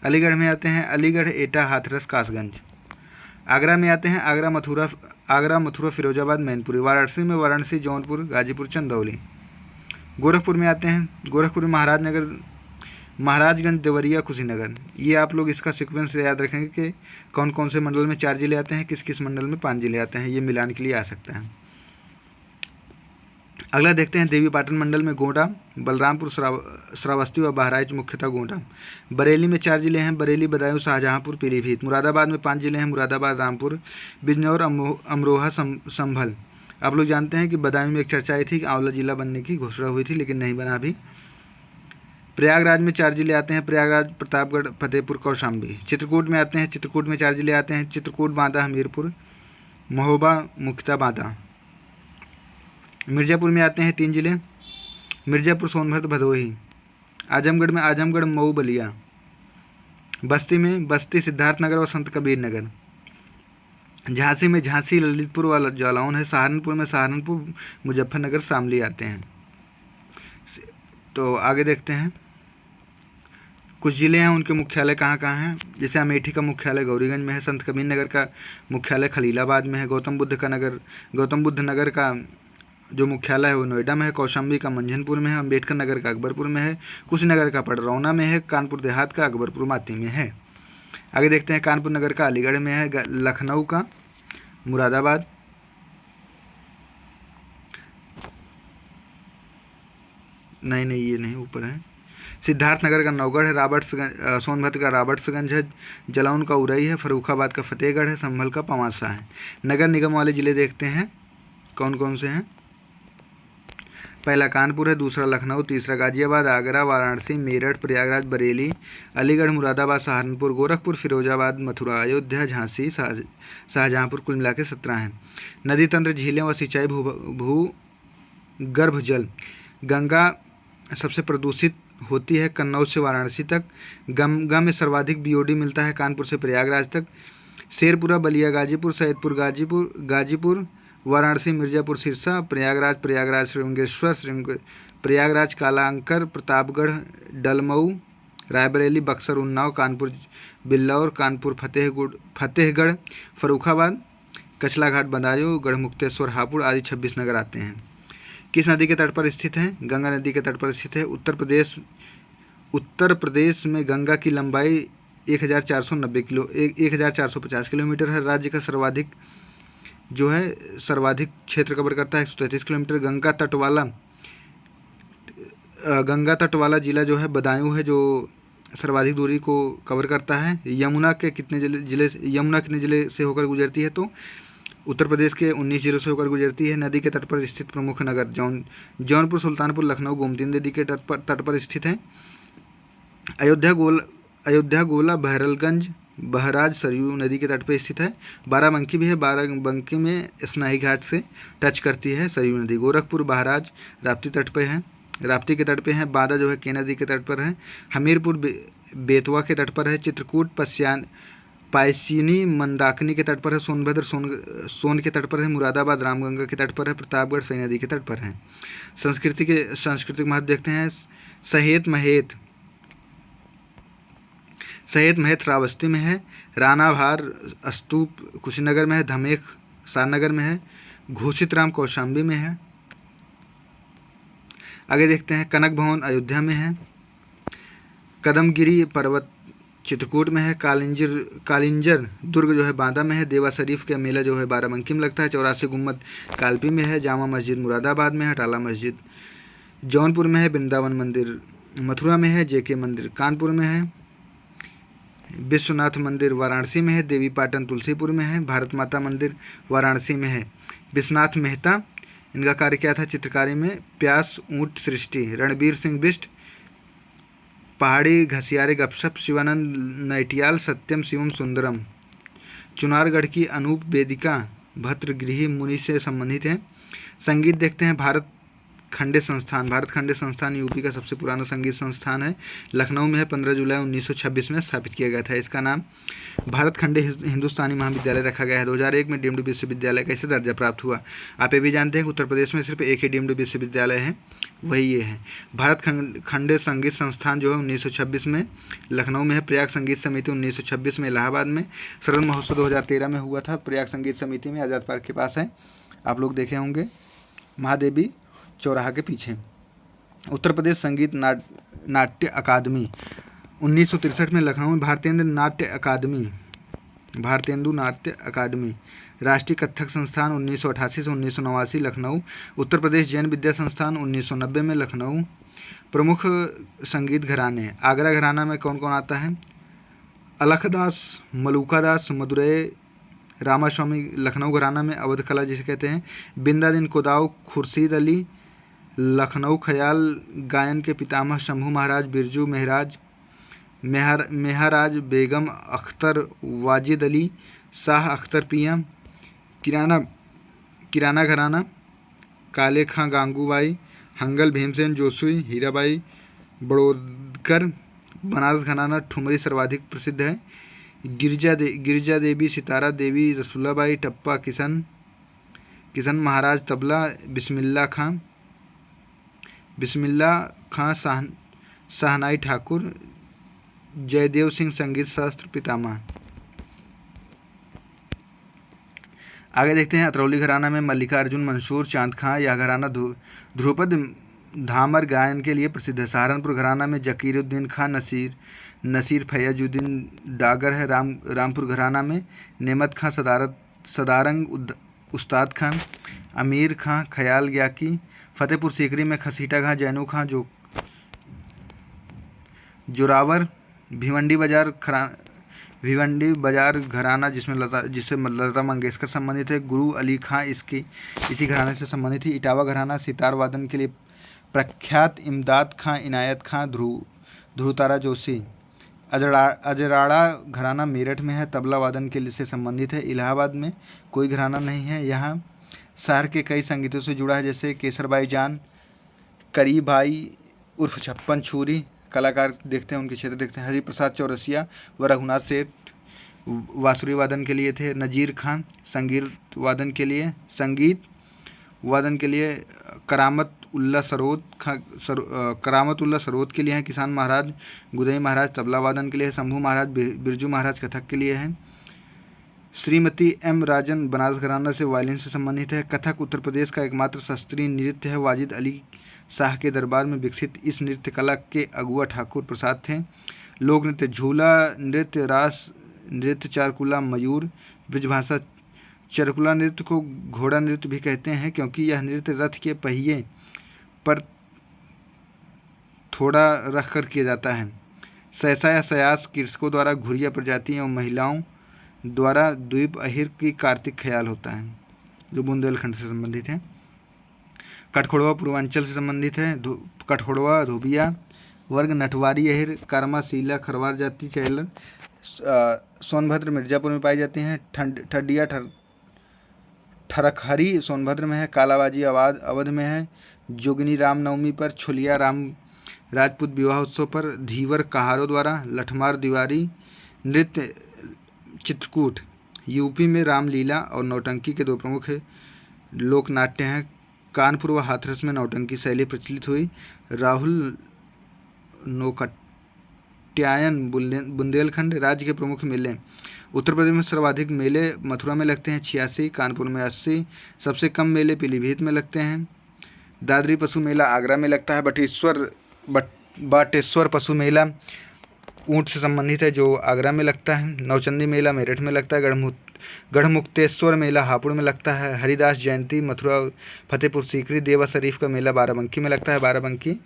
अलीगढ़ में आते हैं अलीगढ़, एटा, हाथरस, कासगंज। आगरा में आते हैं आगरा, मथुरा, फिरोजाबाद, मैनपुरी। वाराणसी में वाराणसी, जौनपुर, गाजीपुर, चंदौली। गोरखपुर में आते हैं गोरखपुर में महाराजगंज, देवरिया, कुशीनगर। ये आप लोग इसका सीक्वेंस याद रखेंगे कि कौन कौन से मंडल में 4 जिले आते हैं, किस किस मंडल में 5 जिले आते हैं, ये मिलान के लिए आ सकता है। अगला देखते हैं देवीपाटन मंडल में गोंडा, बलरामपुर, श्रावस्ती और बहराइच, मुख्यतः गोंडा। बरेली में 4 जिले हैं, बरेली, बदायूं, शाहजहांपुर, पीलीभीत। मुरादाबाद में 5 जिले हैं, मुरादाबाद, रामपुर, बिजनौर, अमरोहा, संभल। आप लोग जानते हैं कि बदायूं में एक चर्चा आई थी कि आंवला जिला बनने की घोषणा हुई थी, लेकिन नहीं बना अभी। प्रयागराज में 4 जिले आते हैं, प्रयागराज, प्रतापगढ़, फतेहपुर, कौशाम्बी। चित्रकूट में आते हैं, चित्रकूट में 4 जिले आते हैं, चित्रकूट, बांदा, हमीरपुर, महोबा, मुख्यतः बांदा। मिर्ज़ापुर में आते हैं 3 जिले, मिर्ज़ापुर, सोनभद्र, भदोही। आजमगढ़ में आजमगढ़, मऊ, बलिया। बस्ती में बस्ती, सिद्धार्थनगर और संत कबीर नगर। झांसी में झांसी, ललितपुर व जालौन है। सहारनपुर में सहारनपुर, मुजफ्फरनगर, शामली आते हैं। तो आगे देखते हैं कुछ ज़िले हैं, उनके मुख्यालय कहाँ कहाँ हैं। जैसे अमेठी का मुख्यालय गौरीगंज में है, संत कबीर नगर का मुख्यालय खलीलाबाद में है, गौतम बुद्ध नगर का जो मुख्यालय है वो नोएडा में है, कौशाम्बी का मंझनपुर में है, अम्बेडकर नगर का अकबरपुर में है, कुशीनगर का पडरौना में है, कानपुर देहात का अकबरपुर माती में है। आगे देखते हैं कानपुर नगर का अलीगढ़ में है, लखनऊ का मुरादाबाद, नहीं ये नहीं, ऊपर है। सिद्धार्थनगर का नौगढ़ है, सोनभद्र का रॉबर्ट्सगंज है, जलौन का उरई है, फर्रुखाबाद का फतेहगढ़ है, संभल का पवासा है। नगर निगम वाले ज़िले देखते हैं कौन कौन से हैं। पहला कानपुर है, दूसरा लखनऊ, तीसरा गाजियाबाद, आगरा, वाराणसी, मेरठ, प्रयागराज, बरेली, अलीगढ़, मुरादाबाद, सहारनपुर, गोरखपुर, फिरोजाबाद, मथुरा, अयोध्या, झांसी, शाहजहांपुर। कुल मिला के 17 हैं। नदी तंत्र, झीलें व सिंचाई, भूगर्भ जल। गंगा सबसे प्रदूषित होती है कन्नौज से वाराणसी तक। गंगा में सर्वाधिक बीओडी मिलता है कानपुर से प्रयागराज तक। शेरपुरा, बलिया, गाजीपुर, सैदपुर, गाजीपुर, वाराणसी, मिर्ज़ापुर, सिरसा, प्रयागराज, श्रृंगेश्वर, प्रयागराज, कालांकर, प्रतापगढ़, डलमऊ, रायबरेली, बक्सर, उन्नाव, कानपुर बिल्लौर, कानपुर फतेहगढ़, फर्रुखाबाद, कचला घाट, बदायूं, गढ़मुक्तेश्वर, हापुड़ आदि 26 नगर आते हैं। किस नदी के तट पर स्थित है? गंगा नदी के तट पर स्थित है। उत्तर प्रदेश में गंगा की लंबाई 1450 किलोमीटर है। राज्य का सर्वाधिक क्षेत्र कवर करता है 133 किलोमीटर। गंगा तट वाला जिला जो है बदायूं है, जो सर्वाधिक दूरी को कवर करता है। यमुना कितने जिले से होकर गुजरती है? तो उत्तर प्रदेश के 19 जिलों से होकर गुजरती है। नदी के तट पर स्थित प्रमुख नगर जौनपुर, सुल्तानपुर, लखनऊ, गोमती नदी के तट पर स्थित है। अयोध्या, गोला, बहरलगंज, बहराज सरयू नदी के तट पर स्थित है। बाराबंकी भी है। बाराबंकी में स्नाही घाट से टच करती है सरयू नदी। गोरखपुर, बहराज राप्ती के तट पे है। बांदा जो है के नदी के तट पर है। हमीरपुर बेतवा के तट पर है। चित्रकूट पायसीनी मंदाकिनी के तट पर है। सोनभद्र सोन के तट पर है। मुरादाबाद रामगंगा के तट पर है। प्रतापगढ़ सई नदी के तट पर है। सांस्कृतिक महत्व देखते हैं। सहेत महत श्रावस्ती में है। रानाभार स्तूप कुशीनगर में है। धमेख सारनगर में है। घोषित राम कौशाम्बी में है। आगे देखते हैं कनक भवन अयोध्या में है। कदमगिरी पर्वत चित्रकूट में है। कालिंजर दुर्ग जो है बांदा में है। देवा शरीफ का मेला जो है बाराबंकी में लगता है। 84 गुम्बद कालपी में है। जामा मस्जिद मुरादाबाद में है। टाला मस्जिद जौनपुर में है। वृंदावन मंदिर मथुरा में है। जेके मंदिर कानपुर में है। विश्वनाथ मंदिर वाराणसी में है। देवी पाटन तुलसीपुर में है। भारत माता मंदिर वाराणसी में है। विश्वनाथ मेहता, इनका कार्य क्या था चित्रकारी में? प्यास, ऊँट सृष्टि। रणबीर सिंह बिष्ट, पहाड़ी घसियारे गपशप। शिवानंद नैटियाल, सत्यम शिवम सुंदरम। चुनारगढ़ की अनूप वेदिका भद्रगृही मुनि से संबंधित हैं। संगीत देखते हैं। भारत खंडे संस्थान। भारत खंडे संस्थान यूपी का सबसे पुराना संगीत संस्थान है। लखनऊ में है। 15 जुलाई 1926 में स्थापित किया गया था। इसका नाम भारत खंडे हिंदुस्तानी महाविद्यालय रखा गया है। 2001 में डीम्ड विश्वविद्यालय का इसे दर्जा प्राप्त हुआ। आप ये भी जानते हैं कि उत्तर प्रदेश में सिर्फ एक ही डीम्ड विश्वविद्यालय है, वही ये है। भारत खंडे संगीत संस्थान जो है 1926 में लखनऊ में है। प्रयाग संगीत समिति 1926 में इलाहाबाद में। शरद महोत्सव 2013 में हुआ था प्रयाग संगीत समिति में, आज़ाद पार्क के पास है, आप लोग देखे होंगे, महादेवी चौराहा के पीछे। उत्तर प्रदेश संगीत नाट्य अकादमी 1963 में लखनऊ में। भारतेंदु नाट्य अकादमी। राष्ट्रीय कथक संस्थान 1988 से 1989 लखनऊ। उत्तर प्रदेश जैन विद्या संस्थान 1990 में लखनऊ। प्रमुख संगीत घराने। आगरा घराना में कौन कौन आता है? अलखदास, मलूकादास, मदुरै रामास्वामी। लखनऊ घराना में अवध कला जिसे कहते हैं। बिंदादिन कोदाव, खुर्शीद अली। लखनऊ ख्याल गायन के पितामह शंभू महाराज, बिरजू मेहराज बेगम, अख्तर, वाजिद अली, शाह अख्तर पिया। किराना घराना काले खां गांगूबाई, हंगल भीमसेन जोशी, हीराबाई बड़ौदकर। बनारस घराना ठुमरी सर्वाधिक प्रसिद्ध है। गिरिजा देवी, सितारा देवी, रसूलाबाई, टप्पा किशन महाराज तबला, बिस्मिल्ला खां शाहनाई ठाकुर, जयदेव सिंह संगीत शास्त्र पितामह। आगे देखते हैं अतरौली घराना में मल्लिकार्जुन, मंसूर, चांद खां। यह घराना ध्रुपद धामर गायन के लिए प्रसिद्ध है। सहारनपुर घराना में जकीरुद्दीन खां, नसीर फैजुद्दीन डागर है। रामपुर घराना में नेमत खां, सदारंग उस्ताद खां, अमीर खां, ख्याल ग्याकी। फतेहपुर सीकरी में खसीटा खां, जैनू खां, जोरावर। भिवंडी बाजार घराना जिससे लता मंगेशकर संबंधित है। गुरु अली खां इसी घराने से संबंधित थी। इटावा घराना सितार वादन के लिए प्रख्यात। इमदाद खां, इनायत खां, ध्रुवतारा जोशी। अजराड़ा घराना मेरठ में है, तबला वादन के लिए से संबंधित है। इलाहाबाद में कोई घराना नहीं है। यहाँ शहर के कई संगीतों से जुड़ा है, जैसे केसरबाई जान, करी भाई उर्फ छप्पन छुरी। कलाकार देखते हैं, उनके क्षेत्र देखते हैं। हरिप्रसाद चौरसिया व रघुनाथ सेठ बांसुरी वादन के लिए थे। नजीर खां संगीत वादन के लिए। करामत उल्ला सरोद के लिए हैं। किसान महाराज, गुदई महाराज तबला वादन के लिए है। शंभू महाराज, बिरजू महाराज कथक के लिए हैं। श्रीमती एम राजन बनारस घराना से वायलिन से संबंधित है। कथक उत्तर प्रदेश का एकमात्र शास्त्रीय नृत्य है। वाजिद अली शाह के दरबार में विकसित इस नृत्य कला के अगुआ ठाकुर प्रसाद थे। लोक नृत्य झूला नृत्य, रास नृत्य, चारकुला, मयूर, ब्रजभाषा। चरकुला नृत्य को घोड़ा नृत्य भी कहते हैं, क्योंकि यह नृत्य रथ के पहिए पर थोड़ा रख कर किया जाता है। सैसा या सयास कृषकों द्वारा घुरिया प्रजाति और महिलाओं द्वारा द्वीप अहिर की कार्तिक ख्याल होता है, जो बुंदेलखंड से संबंधित है। कठखोड़वा पूर्वांचल से संबंधित है। कठखोड़वा, धोबिया वर्ग, नटवारी अहिर, कर्मा, सीला, खरवार जाति, चैलर। सोनभद्र मिर्जापुर में पाई जाती हैं। ठडिया ठरकहरी सोनभद्र में है। कालाबाजी अवध में है। जोगिनी रामनवमी पर, छुलिया राजपूत विवाह उत्सव पर, धीवर कहारों द्वारा। लठमार दीवारी नृत्य चित्रकूट। यूपी में रामलीला और नौटंकी के दो प्रमुख लोक नाट्य हैं। कानपुर व हाथरस में नौटंकी शैली प्रचलित हुई। राहुल नौकट्यायन बुंदेलखंड। राज्य के प्रमुख मेले। उत्तर प्रदेश में सर्वाधिक मेले मथुरा में लगते हैं 86, कानपुर में 80। सबसे कम मेले पीलीभीत में लगते हैं। दादरी पशु मेला आगरा में लगता है। बाटेश्वर पशु मेला ऊँट से संबंधित है, जो आगरा में लगता है। नौचंदी मेला मेरठ में लगता है। गढ़मुक्तेश्वर मेला हापुड़ में लगता है। हरिदास जयंती मथुरा फतेहपुर सीकरी। देवा शरीफ का मेला बाराबंकी में लगता है। बाराबंकी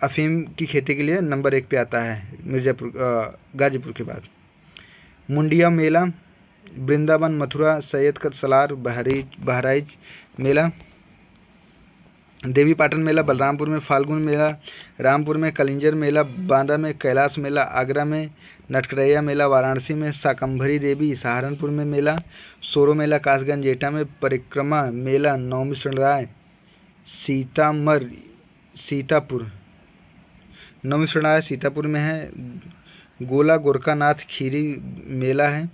अफीम की खेती के लिए नंबर 1 पे आता है गाजीपुर के बाद। मुंडिया मेला वृंदावन मथुरा। सैयद का सलार बहराइच मेला। देवी पाटन मेला बलरामपुर में। फाल्गुन मेला रामपुर में। कलिंजर मेला बांदा में। कैलाश मेला आगरा में। नटकरैया मेला वाराणसी में। शाकंभरी देवी सहारनपुर में मेला। सोरो मेला कासगंज एटा में। परिक्रमा मेला नवमिश्र राय सीतापुर। 9वीं शरणालय सीतापुर में है। गोला गोरखानाथ खीरी मेला है।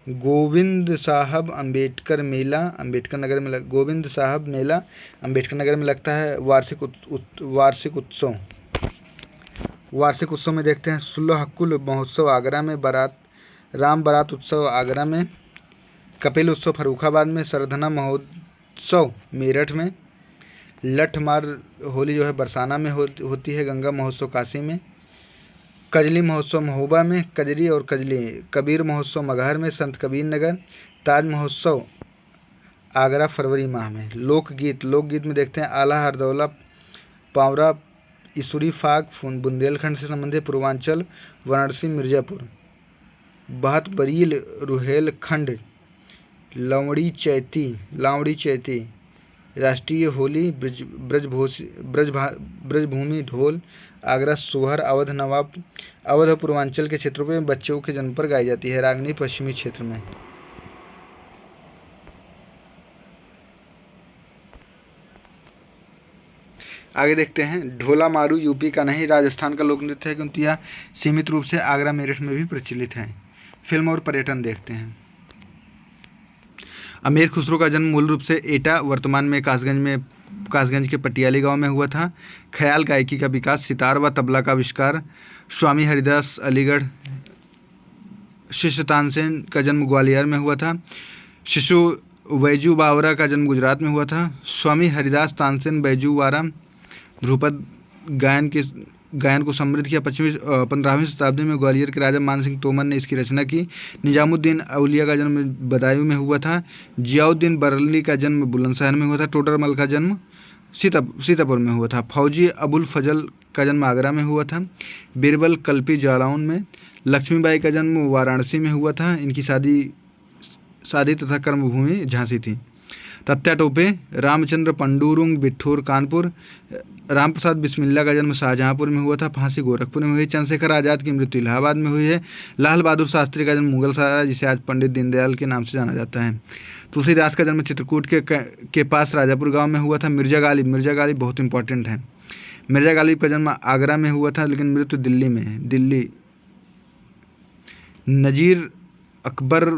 गोविंद साहब अम्बेडकर मेला अम्बेडकर नगर में गोविंद साहब मेला अम्बेडकर नगर में लगता है। वार्षिक उत्सव में देखते हैं सुलहकुल महोत्सव आगरा में, राम बारात उत्सव आगरा में, कपिल उत्सव फर्रुखाबाद में, सरधना महोत्सव मेरठ में, लठमार होली जो है बरसाना में होती है, गंगा महोत्सव काशी में, कजली महोत्सव महोबा में, कजरी और कजली, कबीर महोत्सव मगहर में, संत कबीर नगर, ताज महोत्सव आगरा फरवरी माह में। लोकगीत में देखते हैं आला हरदौला पावरा इसुरी फाग बुंदेलखंड से संबंधित, पूर्वांचल वाराणसी मिर्जापुर, बहत बरील रुहेलखंड, लावड़ी चैती, राष्ट्रीय होली ब्रजभूमि ढोल आगरा सोहर अवध नवाब अवध पूर्वांचल के क्षेत्रों में बच्चों के जन्म पर गाई जाती है। रागनी पश्चिमी क्षेत्र में। आगे देखते हैं ढोला मारू यूपी का नहीं राजस्थान का लोक नृत्य है, क्योंकि यह सीमित रूप से आगरा मेरठ में भी प्रचलित है। फिल्म और पर्यटन देखते हैं। अमीर खुसरो का जन्म मूल रूप से एटा वर्तमान में कासगंज के पटियाली गांव में हुआ था। ख्याल गायकी का विकास, सितार व तबला का आविष्कार, स्वामी हरिदास अलीगढ़। शिष्य तानसेन का जन्म ग्वालियर में हुआ था। शिशु बैजू बावरा का जन्म गुजरात में हुआ था। स्वामी हरिदास तानसेन बैजूवारा ध्रुपद गायन को समृद्ध किया। 15वीं शताब्दी में ग्वालियर के राजा मान सिंह तोमर ने इसकी रचना की। निजामुद्दीन औलिया का जन्म बदायूं में हुआ था। जियाउद्दीन बरली का जन्म बुलंदशहर में हुआ था। टोडरमल का जन्म सीतापुर में हुआ था। फौजी अबुल फजल का जन्म आगरा में हुआ था। बीरबल कल्पी जालौन में। लक्ष्मीबाई का जन्म वाराणसी में हुआ था। इनकी शादी तथा कर्मभूमि झांसी थी। तत्या टोपे, रामचंद्र पंडूरुंग बिठूर कानपुर। रामप्रसाद बिस्मिल्ला का जन्म शाहजहांपुर में हुआ था। फांसी गोरखपुर में हुई। चंद्रशेखर आज़ाद की मृत्यु इलाहाबाद में हुई है। लाल बहादुर शास्त्री का जन्म मुगल सराय, जिसे आज पंडित दीनदयाल के नाम से जाना जाता है। तुलसीदास का जन्म चित्रकूट के पास राजापुर गांव में हुआ था। मिर्जा गालिब बहुत इंपॉर्टेंट है। मिर्जा गालिब का जन्म आगरा में हुआ था, लेकिन मृत्यु दिल्ली में है। दिल्ली। नजीर अकबर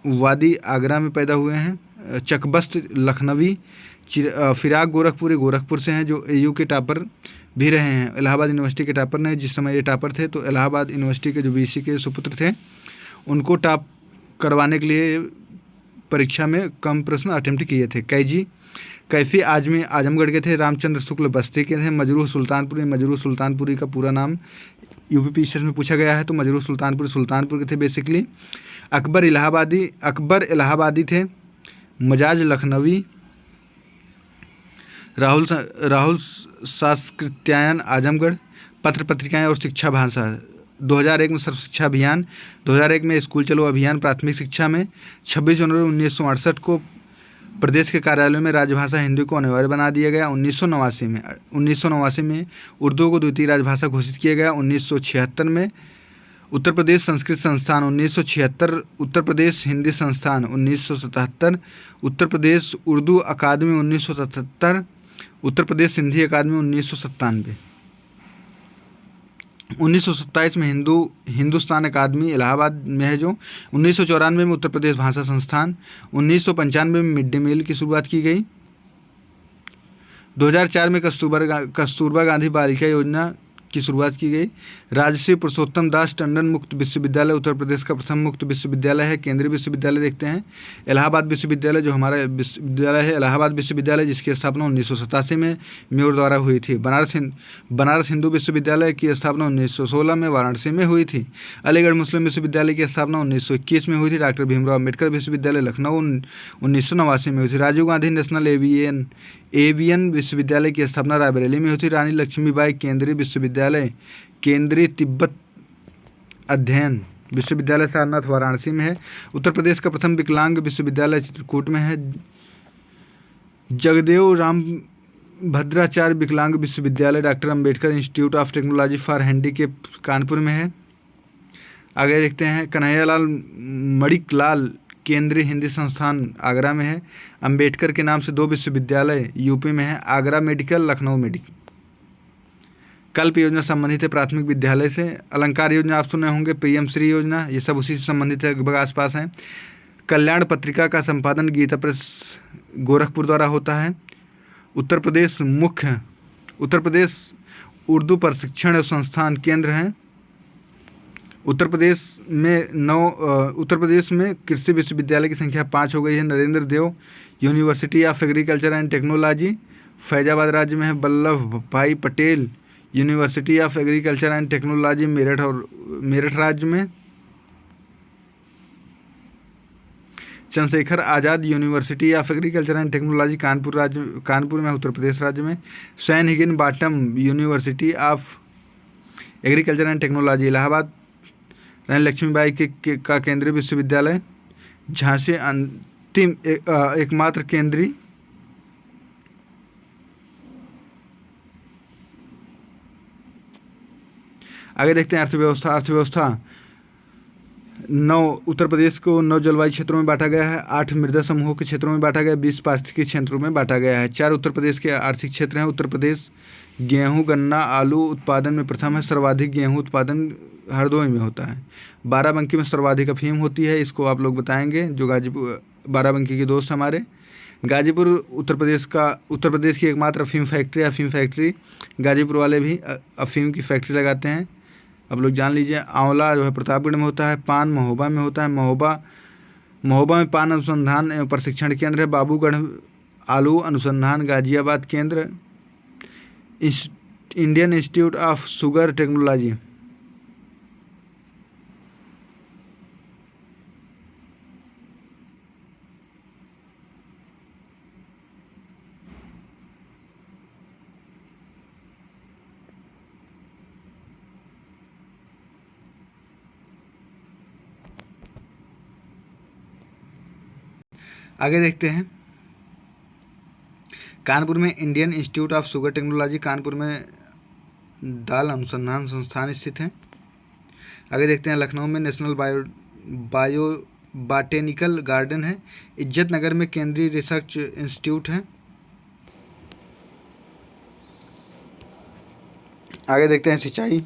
वादी आगरा में पैदा हुए हैं। चकबस्त लखनवी। फिराक गोरखपुर से हैं, जो एयू के टॉपर भी रहे हैं। इलाहाबाद यूनिवर्सिटी के टॉपर ने, जिस समय ये टॉपर थे तो इलाहाबाद यूनिवर्सिटी के जो वीसी के सुपुत्र थे उनको टॉप करवाने के लिए परीक्षा में कम प्रश्न अटेम्प्ट किए थे। कैफी आजमगढ़ के थे। रामचंद्र शुक्ल बस्ती के थे। मजरूह सुल्तानपुरी का पूरा नाम यूपीपीसीएस में पूछा गया है, तो मजरूह सुल्तानपुर के थे बेसिकली। अकबर इलाहाबादी थे। मजाज लखनवी। राहुल सांस्कृत्यायन आजमगढ़। पत्र पत्रिकाएं और शिक्षा भाषा। 2001 में सर्व शिक्षा अभियान। 2001 में स्कूल चलो अभियान प्राथमिक शिक्षा में। 26 जनवरी 1968 को प्रदेश के कार्यालयों में राजभाषा हिंदी को अनिवार्य बना दिया गया। 1989 में उर्दू को द्वितीय राजभाषा घोषित किया गया। 1976 में उत्तर प्रदेश संस्कृत संस्थान। 1976 उत्तर प्रदेश हिंदी संस्थान। 1977 उत्तर प्रदेश उर्दू अकादमी। 1977 उत्तर प्रदेश सिंधी अकादमी। 1997 1927 में हिंदुस्तान अकादमी इलाहाबाद में है जो। 1994 में उत्तर प्रदेश भाषा संस्थान। 1995 में मिड डे मील की शुरुआत की गई। 2004 में कस्तूरबा गांधी बालिका योजना की शुरुआत की गई। राजश्री पुरुषोत्तम दास टंडन मुक्त विश्वविद्यालय उत्तर प्रदेश का प्रथम मुक्त विश्वविद्यालय है। केंद्रीय विश्वविद्यालय देखते हैं इलाहाबाद विश्वविद्यालय, जो हमारा विश्वविद्यालय है इलाहाबाद विश्वविद्यालय, जिसकी स्थापना 1987 में म्योर द्वारा हुई थी। बनारस हिंदू विश्वविद्यालय की स्थापना 1916 में वाराणसी में हुई थी। अलीगढ़ मुस्लिम विश्वविद्यालय की स्थापना 1921 में हुई थी। डॉक्टर भीमराव अम्बेडकर विश्वविद्यालय लखनऊ 1989 में हुई थी। राजीव गांधी नेशनल एवियन विश्वविद्यालय की स्थापना रायबरेली में हुई थी। रानी लक्ष्मीबाई केंद्रीय विश्वविद्यालय, केंद्रीय तिब्बत अध्ययन विश्वविद्यालय सारनाथ वाराणसी में है। उत्तर प्रदेश का प्रथम विकलांग विश्वविद्यालय चित्रकूट में है। जगदेव राम भद्राचार्य विकलांग विश्वविद्यालय doctor Ambedkar institute of technology for handicap Kanpur में है। आगे देखते हैं कन्हैयालाल मणिकलाल केंद्रीय हिंदी संस्थान आगरा में है। अंबेडकर के नाम से 2 विश्वविद्यालय यूपी में है, आगरा मेडिकल, लखनऊ मेडिकल। कल्प योजना संबंधित है प्राथमिक विद्यालय से। अलंकार योजना आप सुने होंगे, पीएम श्री योजना, ये सब उसी से संबंधित है, लगभग आसपास हैं। कल्याण पत्रिका का संपादन गीता प्रेस गोरखपुर द्वारा होता है। उत्तर प्रदेश उर्दू प्रशिक्षण संस्थान केंद्र हैं। उत्तर प्रदेश में कृषि विश्वविद्यालय की संख्या 5 हो गई है। Narendra Dev university of agriculture and technology Faizabad राज्य में है। Vallabh Bhai Patel university of agriculture and technology Meerut राज्य में। Chandrashekhar Azad university of agriculture and technology Kanpur में, उत्तर प्रदेश राज्य में। Sam Higginbottom university of agriculture and technology Allahabad. Rani Lakshmibai का केंद्रीय विश्वविद्यालय झांसी अंतिम एकमात्र केंद्रीय। आगे देखते हैं अर्थव्यवस्था। उत्तर प्रदेश को 9 जलवायु क्षेत्रों में बांटा गया है, 8 मृदा समूहों के क्षेत्रों में बांटा गया है, 20 पारिस्थितिक क्षेत्रों में बांटा गया है। 4 उत्तर प्रदेश के आर्थिक क्षेत्र हैं। उत्तर प्रदेश गेहूं, गन्ना, आलू उत्पादन में प्रथम है। सर्वाधिक गेहूं उत्पादन हरदोई में होता है। बाराबंकी में सर्वाधिक अफीम होती है, इसको आप लोग बताएंगे जो बाराबंकी के दोस्त हमारे। गाजीपुर उत्तर प्रदेश की एकमात्र अफीम फैक्ट्री गाजीपुर वाले भी अफीम की फैक्ट्री लगाते हैं, अब लोग जान लीजिए। आंवला जो है प्रतापगढ़ में होता है। पान महोबा में होता है। महोबा में पान अनुसंधान एवं प्रशिक्षण केंद्र है। बाबूगढ़ आलू अनुसंधान गाजियाबाद केंद्र। Indian institute of sugar technology. आगे देखते हैं, कानपुर में Indian institute of sugar technology, Kanpur में दाल अनुसंधान संस्थान स्थित है। आगे देखते हैं, लखनऊ में नेशनल बॉटेनिकल गार्डन है। इज्जत नगर में केंद्रीय रिसर्च इंस्टीट्यूट है। आगे देखते हैं, सिंचाई।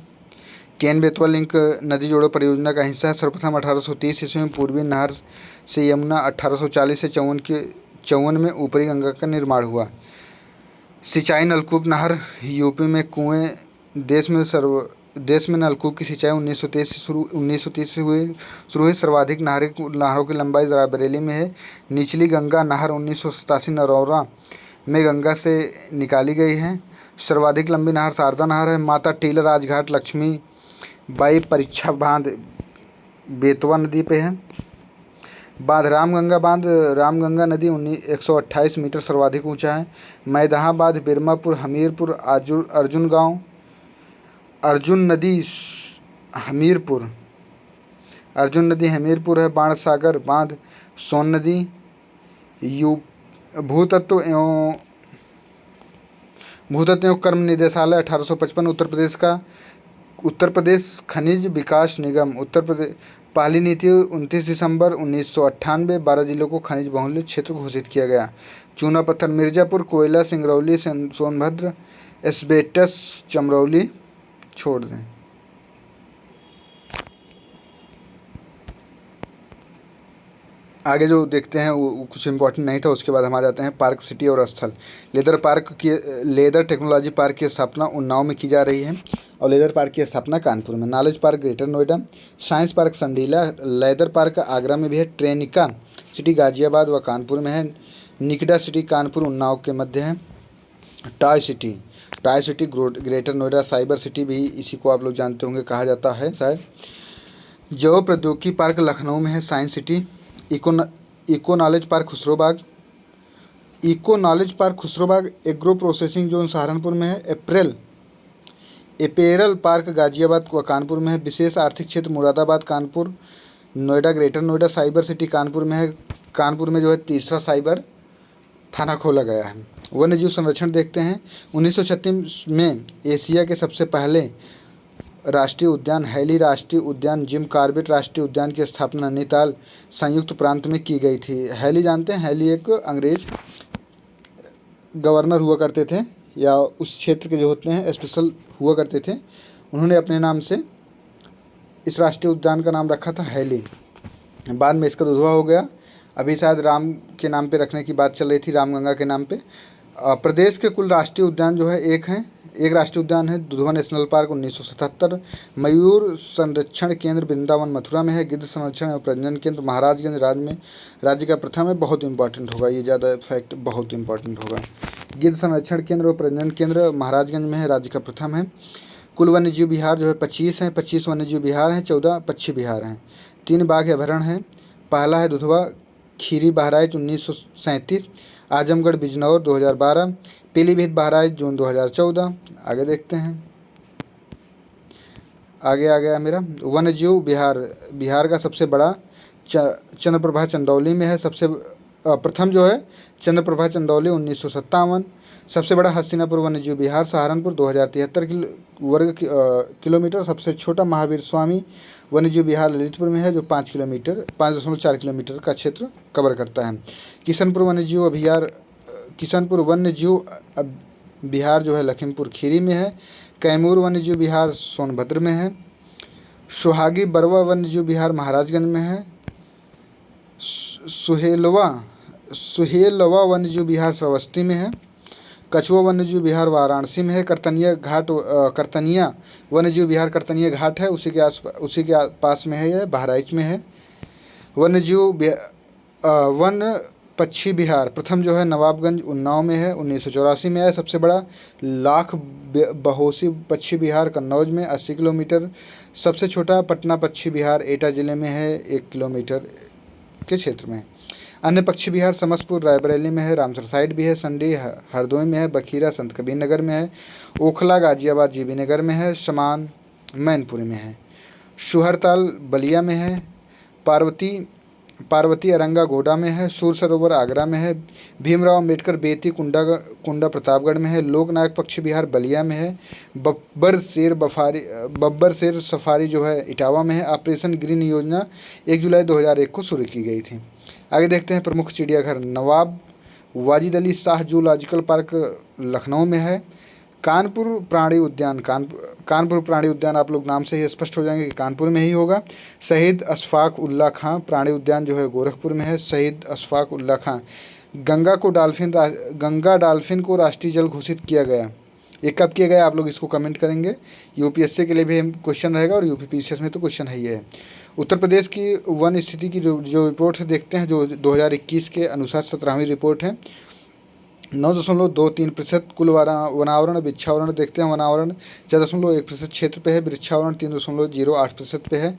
केन बेतवा लिंक नदी जोड़ो परियोजना का हिस्सा है। सर्वप्रथम 1830 ईस्वी में पूर्वी नहर से यमुना, 1840 से 54 में ऊपरी गंगा का निर्माण हुआ। सिंचाई नलकूप नहर यूपी में कुएं। देश में नलकूप की सिंचाई 1930 से शुरू हुई। सर्वाधिक नहरों की लंबाई रायबरेली में है। निचली गंगा नहर 1987 नरौरा में गंगा से निकाली गई है। सर्वाधिक लंबी नहर शारदा नहर है। माता टीला राजघाट लक्ष्मी बाई परीक्षा बांध बेतवा नदी पे है। रामगंगा नदी 128 मीटर सर्वाधिक ऊंचा है। मैदहाबाद, बिरमापुर, हमीरपुर, अर्जुन नदी हमीरपुर है। बाणसागर बांध सोन नदी। भूतत्व एवं कर्म निदेशालय 1855 उत्तर प्रदेश खनिज विकास निगम। पहली नीति 29 दिसंबर 1998 12 जिलों को खनिज बहुल्य क्षेत्र घोषित किया गया। चूना पत्थर मिर्जापुर, कोयला सिंगरौली सोनभद्र, एस्बेस्टस चमरौली छोड़ दें। आगे जो देखते हैं वो कुछ इम्पोर्टेंट नहीं था। उसके बाद हम आ जाते हैं पार्क, सिटी और स्थल। लेदर टेक्नोलॉजी पार्क की स्थापना उन्नाव में की जा रही है और लेदर पार्क की स्थापना कानपुर में। Knowledge park greater Noida. Science park Sandila. Leather park Agra में भी है। ट्रेनिका सिटी गाजियाबाद व कानपुर में है। निकड़ा सिटी कानपुर उन्नाव के मध्य है। Toy city greater Noida. Cyber city भी इसी को आप लोग जानते होंगे कहा जाता है शायद। जैव प्रौद्योगिकी पार्क लखनऊ में है। Science city. Eco knowledge park Khusrobagh. Agro processing zone Saharanpur में है। एपेरल पार्क गाजियाबाद व कानपुर में है। विशेष आर्थिक क्षेत्र Moradabad Kanpur Noida greater Noida. Cyber city Kanpur में है। कानपुर में जो है तीसरा साइबर थाना खोला गया है। वन्य जीव संरक्षण देखते हैं। 1936 में एशिया के सबसे पहले राष्ट्रीय उद्यान हैली राष्ट्रीय उद्यान, जिम कॉर्बेट राष्ट्रीय उद्यान की स्थापना नैनीताल संयुक्त प्रांत में की गई थी। हैली जानते हैं, हैली एक अंग्रेज गवर्नर हुआ करते थे, या उस क्षेत्र के जो होते हैं स्पेशल हुआ करते थे। उन्होंने अपने नाम से इस राष्ट्रीय उद्यान का नाम रखा था हैली। बाद में इसका दुधवा हो गया। अभी शायद राम के नाम पे रखने की बात चल रही थी, रामगंगा के नाम पे। प्रदेश के कुल राष्ट्रीय उद्यान जो है एक राष्ट्रीय उद्यान है दुधवा नेशनल पार्क 1977। मयूर संरक्षण केंद्र वृंदावन मथुरा में है। गिद्ध संरक्षण एवं प्रजनन केंद्र महाराजगंज राज्य का प्रथम है। बहुत इंपॉर्टेंट होगा ये, ज़्यादा फैक्ट बहुत इंपॉर्टेंट होगा। गिद्ध संरक्षण केंद्र और प्रजनन केंद्र महाराजगंज में है, राज्य का प्रथम है। कुल वन्यजीव विहार जो है 25 हैं, 25 वन्यजीव विहार हैं, 14 पक्षी विहार हैं। 3 बाघ अभयारण्य हैं। पहला है दुधवा खीरी बहराइच 1937, आजमगढ़ बिजनौर 2012, पीलीभीत बहराइच जून 2014। आगे देखते हैं, आगे आ गया मेरा वन्यजीव बिहार का सबसे बड़ा चंद्रप्रभा चंदौली में है। सबसे प्रथम जो है चंद्रप्रभा चंदौली 1957। सबसे बड़ा हस्तिनापुर वन्यजीव विहार सहारनपुर 2073 वर्ग किलोमीटर। सबसे छोटा महावीर स्वामी वन्यजीव विहार ललितपुर में है, जो 5.4 किलोमीटर का क्षेत्र कवर करता है। किशनपुर वन्यजीव विहार जो है लखीमपुर खीरी में है। कैमूर वन्यजीव विहार सोनभद्र में है। सुहागी बरवा वन्यजीव विहार महाराजगंज में है। सुहेलवा वन्यजीव विहार श्रावस्ती में है। कछुआ वन्यजीव विहार वाराणसी में है। करतनिया वन्यजीव विहार करतनिया घाट है, उसी के पास में है, यह बहराइच में है। वन पक्षी विहार प्रथम जो है नवाबगंज उन्नाव में है, 1984 में है। सबसे बड़ा लाख बहोसी पक्षी विहार कन्नौज में 80 किलोमीटर। सबसे छोटा पटना पक्षी विहार एटा जिले में है, 1 किलोमीटर के क्षेत्र में। अन्य पक्षी विहार समस्तपुर रायबरेली में है, रामसर साइड भी है, संडी हरदोई में है, बखीरा संत कबीर नगर में है, ओखला गाजियाबाद जीबी नगर में है, शमान मैनपुरी में है, शुहरताल बलिया में है, पार्वती अरंगा गोडा में है, सूर सरोवर आगरा में है, भीमराव अम्बेडकर बेती कुंडा प्रतापगढ़ में है, लोकनायक पक्षी विहार बलिया में है, बब्बर शेर सफारी जो है इटावा में है। ऑपरेशन ग्रीन योजना 1 जुलाई 2001 को शुरू की गई थी। आगे देखते हैं प्रमुख चिड़ियाघर। नवाब वाजिद अली शाह जूलॉजिकल पार्क लखनऊ में है। कानपुर प्राणी उद्यान आप लोग नाम से ही स्पष्ट हो जाएंगे कि कानपुर में ही होगा। शहीद अशफाक उल्ला खां प्राणी उद्यान जो है गोरखपुर में है। शहीद अशफाक उल्ला खां। गंगा डॉल्फिन को राष्ट्रीय जल घोषित किया गया, ये कब किया गया आप लोग इसको कमेंट करेंगे। यूपीएससी के लिए भी क्वेश्चन रहेगा और यूपीपीसीएस में तो क्वेश्चन है ही है। उत्तर प्रदेश की वन स्थिति की जो रिपोर्ट है देखते हैं, जो 2021 के अनुसार 17वीं रिपोर्ट है। 9.23% कुल वनावरण। वृक्षावरण देखते हैं, वनावरण 4.1% क्षेत्र पे है, वृक्षावरण 3.08% पे है।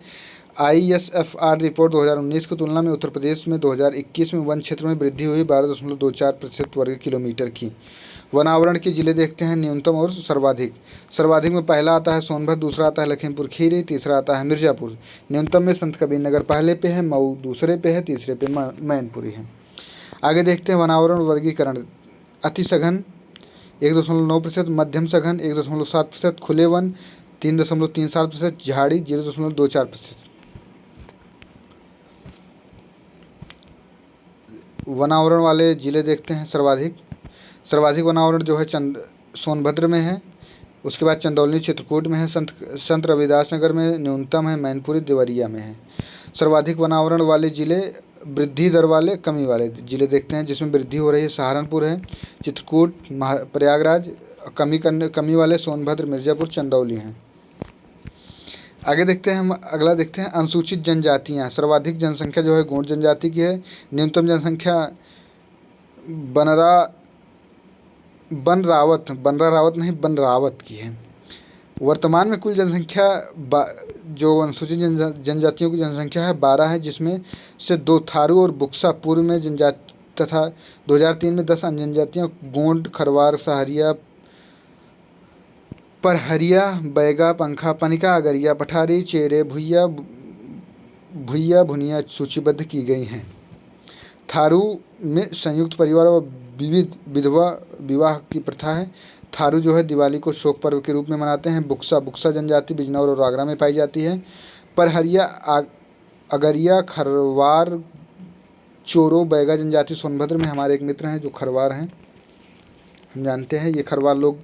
ISFR रिपोर्ट 2019 की तुलना में उत्तर प्रदेश में 2021 में वन क्षेत्र में वृद्धि हुई 12.24% वर्ग किलोमीटर की। वनावरण के जिले देखते हैं, न्यूनतम और सर्वाधिक में पहला आता है सोनभद्र, दूसरा आता है लखीमपुर खीरी, तीसरा आता है मिर्ज़ापुर। न्यूनतम में संत कबीर नगर पहले पे है, मऊ दूसरे पे है, तीसरे पे मैनपुरी है। आगे देखते हैं वनावरण वर्गीकरण। अति सघन 1.9%, मध्यम सघन 1.7%, खुले वन 3.37%, झाड़ी 0.24%। वनावरण वाले जिले देखते हैं, सर्वाधिक वनावरण जो है सोनभद्र में है, उसके बाद चंदौली चित्रकूट में है, संत रविदास नगर में, न्यूनतम है मैनपुरी देवरिया में है। सर्वाधिक वनावरण वाले जिले वृद्धि दर वाले कमी वाले जिले देखते हैं, जिसमें वृद्धि हो रही है सहारनपुर है, चित्रकूट, प्रयागराज। कमी वाले सोनभद्र, मिर्ज़ापुर, चंदौली हैं। आगे देखते हैं, हम अगला देखते हैं अनुसूचित जनजातियाँ। सर्वाधिक जनसंख्या जो है गोंड जनजाति की है। न्यूनतम जनसंख्या बनरावत की है। वर्तमान में कुल जनसंख्या जो अनुसूचित जनजातियों की जनसंख्या है 12 है, जिसमें से 2 थारू और बुक्सा पूर्व में जनजाति तथा 2003 में 10 अन्य जनजातियाँ गोंड, खरवार, सहरिया, परहरिया, बैगा, पंखा, पनिका, अगरिया, पठारी, चेरे, भुइया, भुनिया सूचीबद्ध की गई हैं। थारू में संयुक्त परिवार व विविध विधवा विवाह की प्रथा है। थारू जो है दिवाली को शोक पर्व के रूप में मनाते हैं। बुक्सा जनजाति बिजनौर और आगरा में पाई जाती है। परहरिया अगरिया खरवार चोरो बैगा जनजाति सोनभद्र में। हमारे एक मित्र हैं जो खरवार हैं, हम जानते हैं। ये खरवार लोग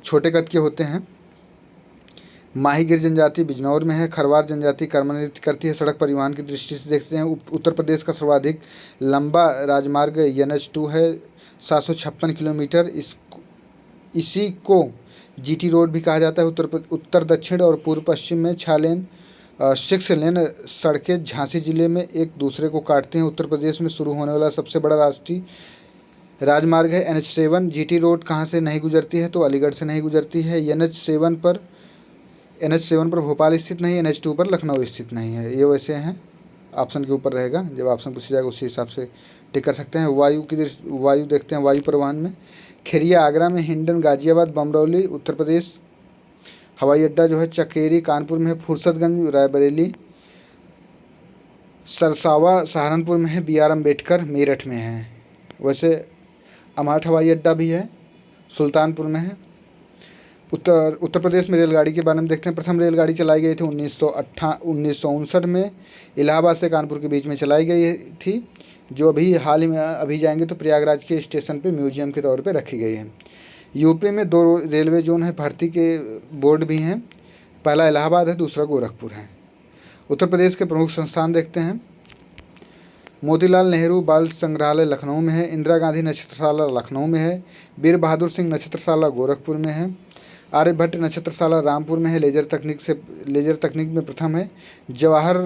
छोटे कद के होते हैं। माहीगिर जनजाति बिजनौर में है। खरवार जनजाति कर्म नृत्य करती है। सड़क परिवहन की दृष्टि से देखते हैं, उत्तर प्रदेश का सर्वाधिक लंबा राजमार्ग NH2 है, 756 किलोमीटर। इसी को GT रोड भी कहा जाता है। उत्तर दक्षिण और पूर्व पश्चिम में 6 लेन सड़कें झांसी जिले में एक दूसरे को काटते हैं। उत्तर प्रदेश में शुरू होने वाला सबसे बड़ा राष्ट्रीय राजमार्ग है NH7। GT रोड कहाँ से नहीं गुजरती है, तो अलीगढ़ से नहीं गुजरती है। NH7 पर भोपाल स्थित नहीं, NH2 पर लखनऊ स्थित नहीं है। ये वैसे हैं, ऑप्शन के ऊपर रहेगा, जब ऑप्शन पूछा जाएगा उसी हिसाब से टिक कर सकते हैं। वायु देखते हैं, वायु परिवहन में खेरिया आगरा में, हिंडन गाजियाबाद बमरौली उत्तर प्रदेश। हवाई अड्डा जो है चकेरी कानपुर में है। फुर्सतगंज रायबरेली। सरसावा सहारनपुर में है। BR अम्बेडकर मेरठ में है। वैसे अमाट हवाई अड्डा भी है, सुल्तानपुर में है। उत्तर प्रदेश में रेलगाड़ी के बारे में देखते हैं। प्रथम रेलगाड़ी चलाई गई थी 1959 में, इलाहाबाद से कानपुर के बीच में चलाई गई थी, जो हाल ही में अभी जाएंगे तो प्रयागराज के स्टेशन पे म्यूजियम के तौर पे रखी गई है। यूपी में 2 रेलवे जोन है, भर्ती के बोर्ड भी हैं। पहला इलाहाबाद है, दूसरा गोरखपुर है। उत्तर प्रदेश के प्रमुख संस्थान देखते हैं। मोतीलाल नेहरू बाल संग्रहालय लखनऊ में है। इंदिरा गांधी नक्षत्रशाला लखनऊ में है। वीर बहादुर सिंह नक्षत्रशाला गोरखपुर में है। आर्यभट्ट नक्षत्रशाला रामपुर में है, लेजर तकनीक में प्रथम है। जवाहर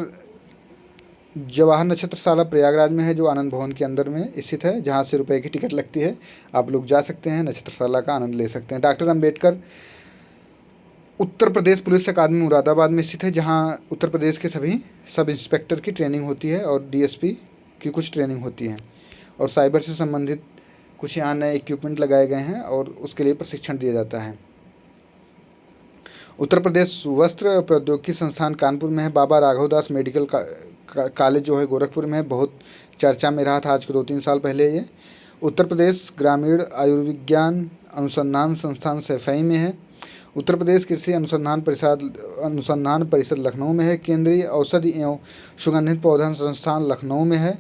नक्षत्रशाला प्रयागराज में है, जो आनंद भवन के अंदर में स्थित है, जहाँ से रुपए की टिकट लगती है। आप लोग जा सकते हैं, नक्षत्रशाला का आनंद ले सकते हैं। डॉक्टर अम्बेडकर उत्तर प्रदेश पुलिस अकादमी मुरादाबाद में स्थित है, जहाँ उत्तर प्रदेश के सभी सब इंस्पेक्टर की ट्रेनिंग होती है और DSP की कुछ ट्रेनिंग होती है, और साइबर से संबंधित कुछ यहाँ नए इक्विपमेंट लगाए गए हैं और उसके लिए प्रशिक्षण दिया जाता है। उत्तर प्रदेश वस्त्र प्रौद्योगिकी संस्थान कानपुर में है। बाबा राघवदास मेडिकल कॉलेज जो है गोरखपुर में है, बहुत चर्चा में रहा था आज के 2-3 साल पहले ये। उत्तर प्रदेश ग्रामीण आयुर्विज्ञान अनुसंधान संस्थान सैफई में है। उत्तर प्रदेश कृषि अनुसंधान परिषद लखनऊ में है। केंद्रीय औषधि एवं सुगंधित पौधा संस्थान लखनऊ में है।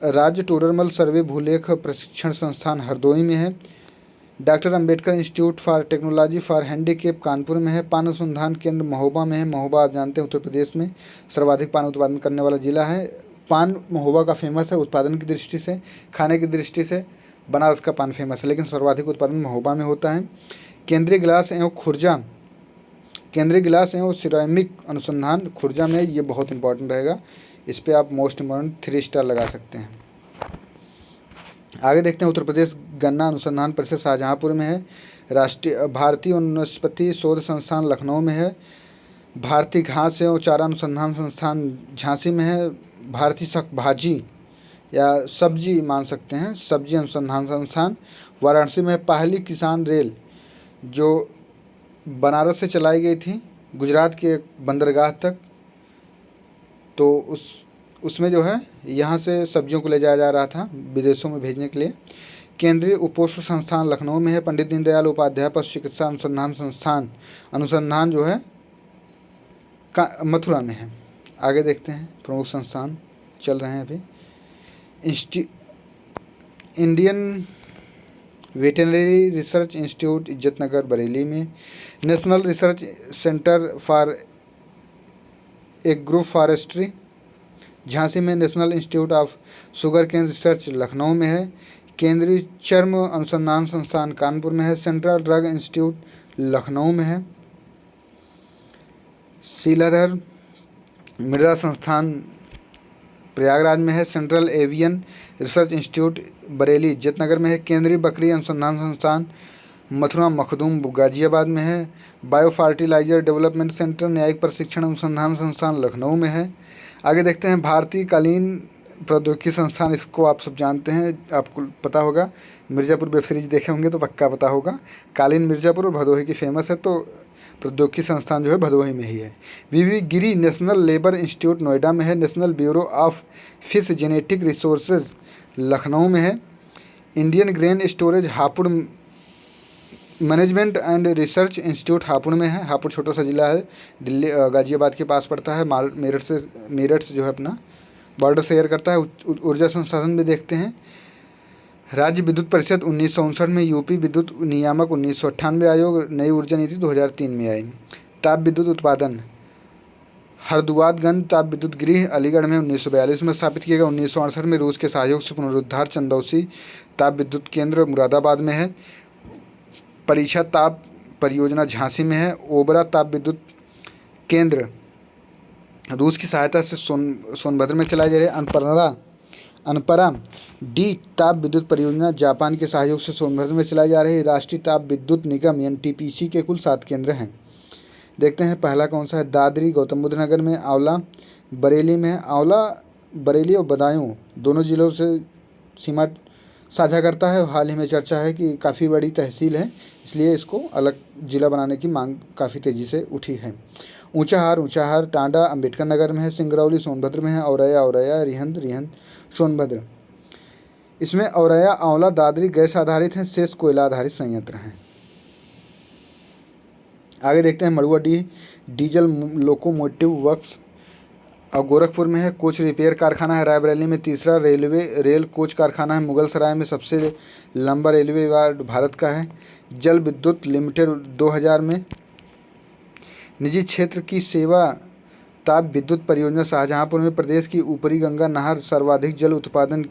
राज्य टोडरमल सर्वे भूलेख प्रशिक्षण संस्थान हरदोई में है। Doctor Ambedkar institute for technology for handicap Kanpur में है। पान अनुसंधान केंद्र महोबा में है। महोबा आप जानते हैं उत्तर प्रदेश में सर्वाधिक पान उत्पादन करने वाला जिला है। पान महोबा का फेमस है उत्पादन की दृष्टि से, खाने की दृष्टि से बनारस का पान फेमस है, लेकिन सर्वाधिक उत्पादन महोबा में होता है। केंद्रीय गिलास एवं सिरेमिक अनुसंधान खुर्जा में, ये बहुत इंपॉर्टेंट रहेगा, इस पर आप मोस्ट इम्पॉर्टेंट 3 स्टार लगा सकते हैं। आगे देखते हैं। उत्तर प्रदेश गन्ना अनुसंधान परिषद शाहजहाँपुर में है। भारतीय वनस्पति शोध संस्थान लखनऊ में है। भारतीय घास एवं चारा अनुसंधान संस्थान झांसी में है। भारतीय शाक भाजी या सब्जी मान सकते हैं, सब्जी अनुसंधान संस्थान वाराणसी में है। पहली किसान रेल जो बनारस से चलाई गई थी गुजरात के बंदरगाह तक, तो उसमें जो है यहाँ से सब्जियों को ले जाया जा रहा था विदेशों में भेजने के लिए। केंद्रीय उपोष्ण संस्थान लखनऊ में है। पंडित दीनदयाल उपाध्याय पशु चिकित्सा अनुसंधान संस्थान अनुसंधान जो है मथुरा में है। आगे देखते हैं, प्रमुख संस्थान चल रहे हैं अभी। Indian veterinary research institute Izatnagar Bareilly में। National research centre for agro forestry Jhansi में। National institute of sugar cane research Lucknow में है। केंद्रीय चर्म अनुसंधान संस्थान कानपुर में है। सेंट्रल ड्रग इंस्टीट्यूट लखनऊ में है। शीलाधर मृदा संस्थान प्रयागराज में है। Central avian research institute Bareilly Izzatnagar में है। केंद्रीय बकरी अनुसंधान संस्थान मथुरा मखदूम गाजियाबाद में है। बायो फर्टिलाइजर डेवलपमेंट सेंटर न्यायिक प्रशिक्षण अनुसंधान संस्थान लखनऊ में है। आगे देखते हैं। भारतीय कालीन प्रौद्योगिकी संस्थान, इसको आप सब जानते हैं, आपको पता होगा, मिर्ज़ापुर वेब सीरीज देखे होंगे तो पक्का पता होगा। कालीन मिर्ज़ापुर और भदोही की फेमस है, तो प्रौद्योगिकी संस्थान जो है भदोही में ही है। वीवी गिरी नेशनल लेबर इंस्टीट्यूट नोएडा में है। National bureau of fish genetic resources Lucknow में है। Indian grain storage Hapur management and research institute Hapur में है। हापुड़ छोटा सा जिला है, दिल्ली गाजियाबाद के पास पड़ता है। मेरठ से जो है अपना बॉर्डर शेयर करता है। ऊर्जा संसाधन भी देखते हैं। राज्य विद्युत परिषद 1959 में, यूपी विद्युत नियामक 1998 आयोग, नई ऊर्जा नीति 2003 में आई। ताप विद्युत उत्पादन हरदुआदगंज ताप विद्युत गृह अलीगढ़ में 1942 में स्थापित किया गया। 1968 में रूस के सहयोग से पुनरुद्धार चंदौसी ताप विद्युत केंद्र मुरादाबाद में है। परीक्षा ताप परियोजना झांसी में है। ओबरा ताप विद्युत केंद्र रूस की सहायता से सोनभद्र में चलाए जा रहे। अनपरा डी ताप विद्युत परियोजना जापान के सहयोग से सोनभद्र में चलाई जा रही। राष्ट्रीय ताप विद्युत निगम एनटीपीसी के कुल 7 केंद्र हैं। देखते हैं पहला कौन सा है। दादरी गौतम बुद्ध नगर में, आंवला बरेली में है। आंवला बरेली और बदायूं दोनों जिलों से सीमा साझा करता है। हाल ही में चर्चा है कि काफ़ी बड़ी तहसील है, इसलिए इसको अलग जिला बनाने की मांग काफ़ी तेज़ी से उठी है। ऊंचाहार टांडा अम्बेडकर नगर में है। सिंगरौली सोनभद्र में है। औरैया रिहंद सोनभद्र। इसमें औरैया आंवला दादरी गैस आधारित हैं, शेष कोयला आधारित संयंत्र हैं। आगे देखते हैं मड़ुआ डीजल लोकोमोटिव वर्क्स और गोरखपुर में है। कोच रिपेयर कारखाना है। रायबरेली में तीसरा रेल कोच कारखाना है। मुगलसराय में सबसे लंबा रेलवे वार्ड भारत का है। जल विद्युत लिमिटेड 2000 में। निजी क्षेत्र की सेवा ताप विद्युत परियोजना शाहजहांपुर में प्रदेश की ऊपरी गंगा नहर सर्वाधिक जल उत्पादन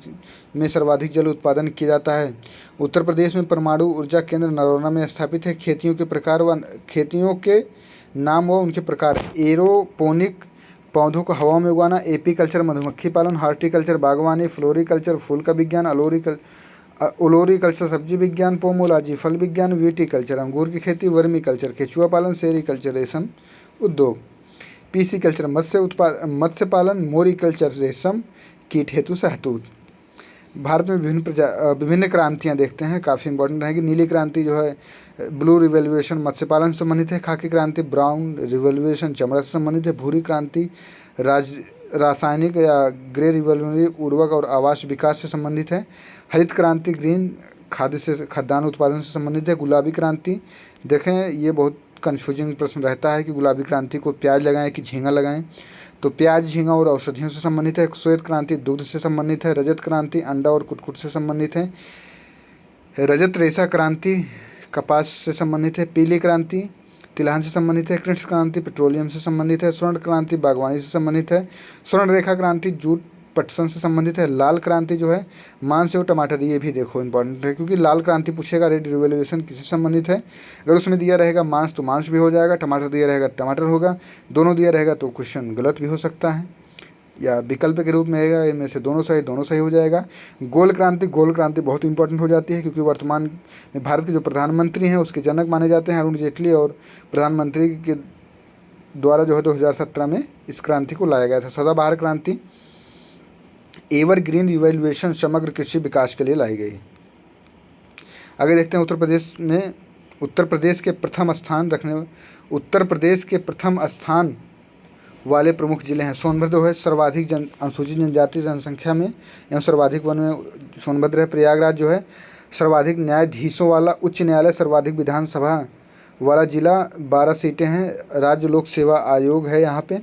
किया जाता है। उत्तर प्रदेश में परमाणु ऊर्जा केंद्र नरोरा में स्थापित है। खेतियों के नाम व उनके प्रकार। एरोपोनिक पौधों को हवा में उगाना। एपीकल्चर मधुमक्खी पालन। हार्टिकल्चर बागवानी। फ्लोरिकल्चर फूल का विज्ञान। ओलोरिकल्चर सब्जी विज्ञान। पोमोलॉजी फल विज्ञान। विटीकल्चर अंगूर की खेती। वर्मीकल्चर केचुआ पालन। सेरीकल्चर रेशम उद्योग। पीसीकल्चर मत्स्य पालन। मोरिकल्चर रेशम कीट हेतु शहतूत। भारत में विभिन्न क्रांतियाँ देखते हैं, काफ़ी इंपॉर्टेंट रहेगी। नीली क्रांति जो है ब्लू रिवोल्यूशन मत्स्य पालन से संबंधित है। खाकी क्रांति ब्राउन रिवोल्यूशन चमड़ा से संबंधित है। भूरी क्रांति रासायनिक या ग्रे रिवोल्यूशन उर्वरक और आवास विकास से संबंधित है। हरित क्रांति ग्रीन खाद्यान्न उत्पादन से संबंधित है। गुलाबी क्रांति देखें, ये बहुत कन्फ्यूजिंग प्रश्न रहता है कि गुलाबी क्रांति को प्याज लगाएं कि झींगा लगाएं, तो प्याज झींगा और औषधियों से संबंधित है। श्वेत क्रांति दुग्ध से संबंधित है। रजत क्रांति अंडा और कुटकुट से संबंधित है। रजत रेशा क्रांति कपास से संबंधित है। पीली क्रांति तिलहन से संबंधित है। कृष्ण क्रांति पेट्रोलियम से संबंधित है। स्वर्ण क्रांति बागवानी से संबंधित है। स्वर्ण रेखा क्रांति जूट पटसन से संबंधित है। लाल क्रांति जो है मांस और टमाटर, ये भी देखो इंपॉर्टेंट है, क्योंकि लाल क्रांति पूछेगा रेड रिवोल्यूशन किससे संबंधित है। अगर उसमें दिया रहेगा मांस तो मांस भी हो जाएगा, टमाटर दिया रहेगा टमाटर होगा, दोनों दिया रहेगा तो क्वेश्चन गलत भी हो सकता है या विकल्प के रूप में रहेगा, इनमें से दोनों सही हो जाएगा। गोल क्रांति बहुत इंपॉर्टेंट हो जाती है, क्योंकि वर्तमान में भारत के जो प्रधानमंत्री हैं उसके जनक माने जाते हैं अरुण जेटली, और प्रधानमंत्री के द्वारा जो है 2017 में इस क्रांति को लाया गया था। सदाबहार क्रांति एवरग्रीन रिवोल्यूशन समग्र कृषि विकास के लिए लाई गई। आगे देखते हैं उत्तर प्रदेश के प्रथम स्थान वाले प्रमुख जिले हैं। सोनभद्र है सर्वाधिक अनुसूचित जनजाति जनसंख्या में एवं सर्वाधिक वन में सोनभद्र है। प्रयागराज जो है सर्वाधिक न्यायाधीशों वाला उच्च न्यायालय, सर्वाधिक विधानसभा वाला जिला, 12 सीटें हैं। राज्य लोक सेवा आयोग है यहाँ पे,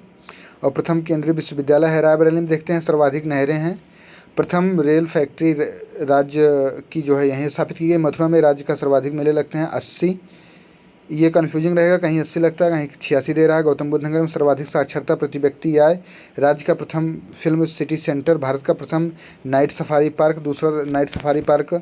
और प्रथम केंद्रीय विश्वविद्यालय है। रायबरेली में देखते हैं सर्वाधिक नहरें हैं। प्रथम रेल फैक्ट्री राज्य की जो है यहीं स्थापित की गई। मथुरा में राज्य का सर्वाधिक मेले लगते हैं 80, ये कन्फ्यूजिंग रहेगा, कहीं 80 लगता है कहीं 86 दे रहा है। गौतम बुद्ध नगर में सर्वाधिक साक्षरता प्रति व्यक्ति आय। राज्य का प्रथम फिल्म सिटी सेंटर। भारत का प्रथम नाइट सफारी पार्क, दूसरा नाइट सफारी पार्क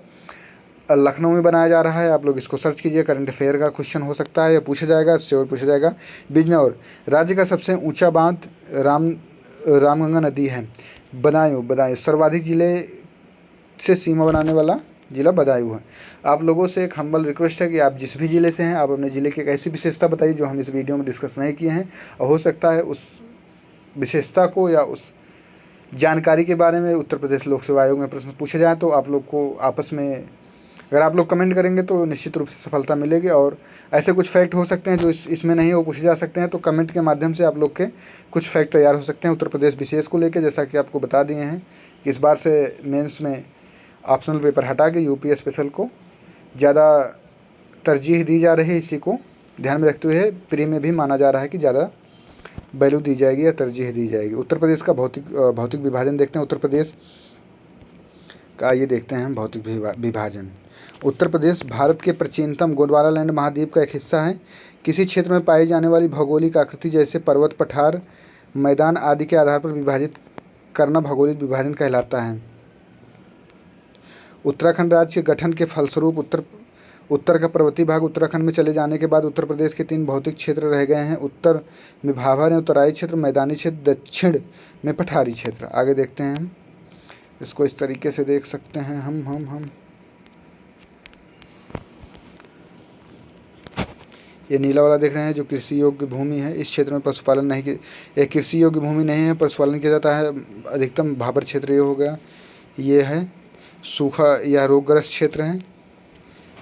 लखनऊ में बनाया जा रहा है। आप लोग इसको सर्च कीजिए, करंट अफेयर का क्वेश्चन हो सकता है या पूछा जाएगा, श्योर पूछा जाएगा। बिजनौर राज्य का सबसे ऊंचा बांध रामगंगा नदी है। बदायूं सर्वाधिक जिले से सीमा बनाने वाला जिला बदायूं है। आप लोगों से एक हम्बल रिक्वेस्ट है कि आप जिस भी ज़िले से हैं आप अपने ज़िले की एक ऐसी विशेषता बताइए जो हम इस वीडियो में डिस्कस नहीं किए हैं, और हो सकता है उस विशेषता को या उस जानकारी के बारे में उत्तर प्रदेश लोक सेवा आयोग में प्रश्न पूछे जाए, तो आप लोग को आपस में अगर आप लोग कमेंट करेंगे तो निश्चित रूप से सफलता मिलेगी। और ऐसे कुछ फैक्ट हो सकते हैं जो इसमें नहीं हो पूछे जा सकते हैं, तो कमेंट के माध्यम से आप लोग के कुछ फैक्ट तैयार हो सकते हैं उत्तर प्रदेश विशेष को लेकर। जैसा कि आपको बता दिए हैं कि इस बार से मेंस में ऑप्शनल पेपर हटा के यूपी स्पेशल को ज़्यादा तरजीह दी जा रही है। इसी को ध्यान में रखते हुए प्री में भी माना जा रहा है कि ज़्यादा वैल्यू दी जाएगी या तरजीह दी जाएगी। उत्तर प्रदेश का भौतिक विभाजन देखते हैं। उत्तर प्रदेश का ये देखते हैं हम भौतिक विभाजन। उत्तर प्रदेश भारत के प्राचीनतम गोंडवानालैंड महाद्वीप का एक हिस्सा है। किसी क्षेत्र में पाई जाने वाली भौगोलिक आकृति जैसे पर्वत, पठार, मैदान आदि के आधार पर विभाजित करना भौगोलिक विभाजन कहलाता है। उत्तराखंड राज्य के गठन के फलस्वरूप उत्तर का पर्वतीय भाग उत्तराखंड में चले जाने के बाद उत्तर प्रदेश के 3 भौतिक क्षेत्र रह गए हैं। उत्तर में भाभर है, उत्तराई क्षेत्र, मैदानी क्षेत्र, दक्षिण में पठारी क्षेत्र। आगे देखते हैं हम इसको इस तरीके से देख सकते हैं हम ये नीला वाला देख रहे हैं जो कृषि योग्य भूमि है। इस क्षेत्र में पशुपालन नहीं कि ये कृषि योग्य भूमि नहीं है, पशुपालन किया जाता है। अधिकतम भाबर क्षेत्र ये हो गया, ये है सूखा या रोगग्रस्त क्षेत्र है।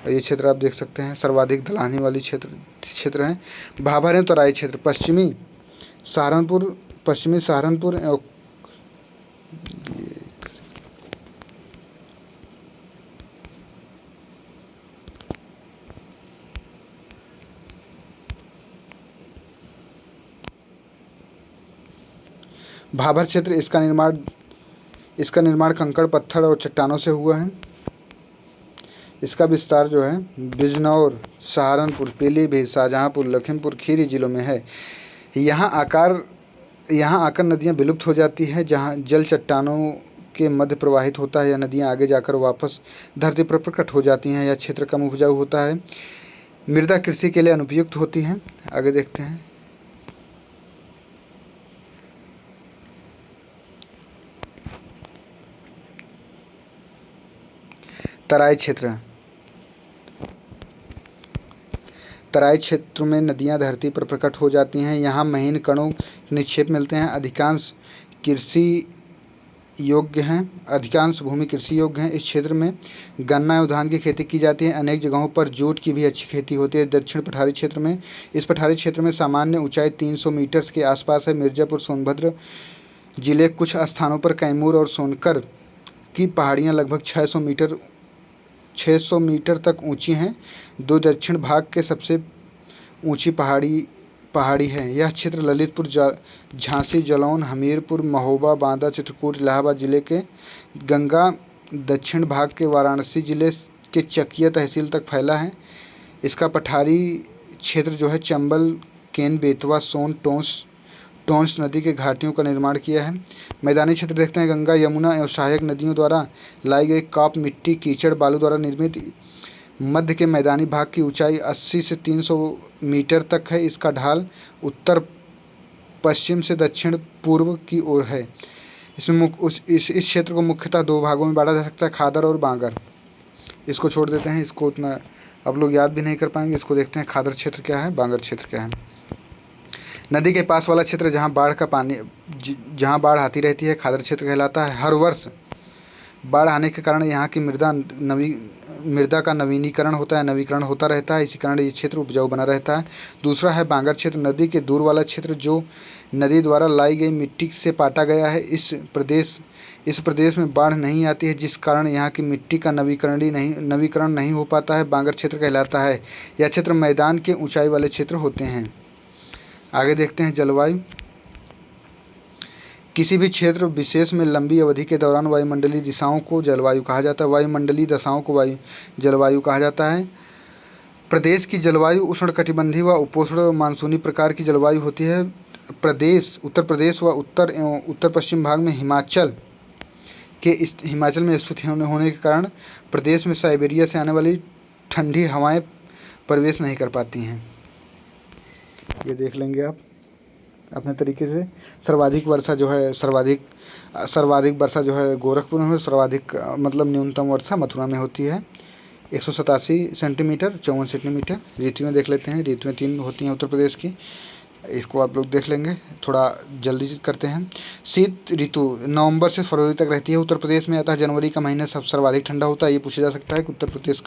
ये क्षेत्र आप देख सकते हैं सर्वाधिक ढलानी वाली क्षेत्र है। भाभर है तराई क्षेत्र, पश्चिमी सहारनपुर भाभर क्षेत्र, इसका निर्माण कंकड़, पत्थर और चट्टानों से हुआ है। इसका विस्तार जो है बिजनौर, सहारनपुर, पीलीभीत, शाहजहांपुर, लखीमपुर खीरी जिलों में है। यहाँ आकर नदियाँ विलुप्त हो जाती हैं। जहाँ जल चट्टानों के मध्य प्रवाहित होता है या नदियाँ आगे जाकर वापस धरती पर प्रकट हो जाती हैं। यह क्षेत्र कम उपजाऊ होता है, मृदा कृषि के लिए अनुपयुक्त होती हैं। आगे देखते हैं तराई क्षेत्र में नदियां धरती पर प्रकट हो जाती हैं। यहाँ महीन कणों निक्षेप मिलते हैं। अधिकांश भूमि कृषि योग्य हैं। इस क्षेत्र में गन्ना एवं धान की खेती की जाती है। अनेक जगहों पर जूट की भी अच्छी खेती होती है। दक्षिण पठारी क्षेत्र में इस पठारी क्षेत्र में सामान्य ऊंचाई 300 मीटर के आसपास है। मिर्जापुर, सोनभद्र जिले कुछ स्थानों पर कैमूर और सोनकर की पहाड़ियाँ लगभग 600 मीटर तक ऊंची हैं। दो दक्षिण भाग के सबसे ऊंची पहाड़ी है। यह क्षेत्र ललितपुर, झांसी, जलौन, हमीरपुर, महोबा, बांदा, चित्रकूट, इलाहाबाद जिले के गंगा, दक्षिण भाग के वाराणसी जिले के चकिया तहसील तक फैला है। इसका पठारी क्षेत्र जो है चंबल, केन, बेतवा, सोन, टोंस नदी के घाटियों का निर्माण किया है। मैदानी क्षेत्र देखते हैं गंगा, यमुना एवं सहायक नदियों द्वारा लाई गई काप मिट्टी, कीचड़, बालू द्वारा निर्मित। मध्य के मैदानी भाग की ऊंचाई 80 से 300 मीटर तक है। इसका ढाल उत्तर पश्चिम से दक्षिण पूर्व की ओर है। इस क्षेत्र को मुख्यतः 2 भागों में बांटा जा सकता है, खादर और बांगर। इसको छोड़ देते हैं, इसको उतना आप लोग याद भी नहीं कर पाएंगे। इसको देखते हैं खादर क्षेत्र क्या है, बांगर क्षेत्र क्या है। नदी के पास वाला क्षेत्र जहाँ बाढ़ आती रहती है खादर क्षेत्र कहलाता है। हर वर्ष बाढ़ आने के कारण यहाँ की मृदा का नवीनीकरण होता रहता है। इसी कारण ये क्षेत्र उपजाऊ बना रहता है। दूसरा है बांगर क्षेत्र, नदी के दूर वाला क्षेत्र जो नदी द्वारा लाई गई मिट्टी से पाटा गया है। इस प्रदेश में बाढ़ नहीं आती है, जिस कारण यहाँ की मिट्टी का नवीकरण नहीं हो पाता है। बांगर क्षेत्र कहलाता है। यह क्षेत्र मैदान के ऊंचाई वाले क्षेत्र होते हैं। आगे देखते हैं जलवायु। किसी भी क्षेत्र विशेष में लंबी अवधि के दौरान वायुमंडलीय दिशाओं को जलवायु कहा जाता है। वायुमंडलीय दशाओं को जलवायु कहा जाता है। प्रदेश की जलवायु उष्णकटिबंधीय व उपोष्ण मानसूनी प्रकार की जलवायु होती है। उत्तर प्रदेश व उत्तर एवं उत्तर पश्चिम भाग में हिमाचल में स्थित होने के कारण प्रदेश में साइबेरिया से आने वाली ठंडी हवाएं प्रवेश नहीं कर पाती हैं। ये देख लेंगे आप अपने तरीके से। सर्वाधिक वर्षा जो है गोरखपुर में, सर्वाधिक मतलब न्यूनतम वर्षा मथुरा में होती है 187 सेंटीमीटर 54 सेंटीमीटर। ऋतुएं देख लेते हैं। ऋतुएं 3 होती हैं उत्तर प्रदेश की, इसको आप लोग देख लेंगे। थोड़ा जल्दी करते हैं। शीत ऋतु नवंबर से फरवरी तक रहती है उत्तर प्रदेश में। अतः जनवरी का महीना सर्वाधिक ठंडा होता है। ये पूछा जा सकता है कि उत्तर प्रदेश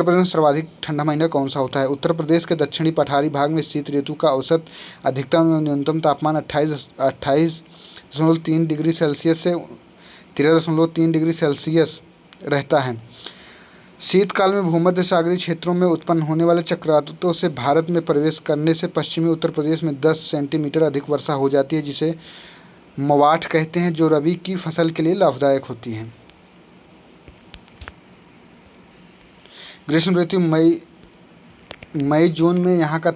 में सर्वाधिक ठंडा महीना कौन सा होता है। उत्तर प्रदेश के दक्षिणी पठारी भाग में शीत ऋतु का औसत अधिकतम एवं न्यूनतम तापमान 28.3 डिग्री सेल्सियस से 13.3 डिग्री सेल्सियस रहता है। शीतकाल में भूमध्य सागरीय क्षेत्रों में उत्पन्न होने वाले चक्रवातों से भारत में प्रवेश करने से पश्चिमी उत्तर प्रदेश में 10 सेंटीमीटर अधिक वर्षा हो जाती है, जिसे मवाठ कहते हैं, जो रबी की फसल के लिए लाभदायक होती है। ग्रीष्म ऋतु मई जून में यहाँ का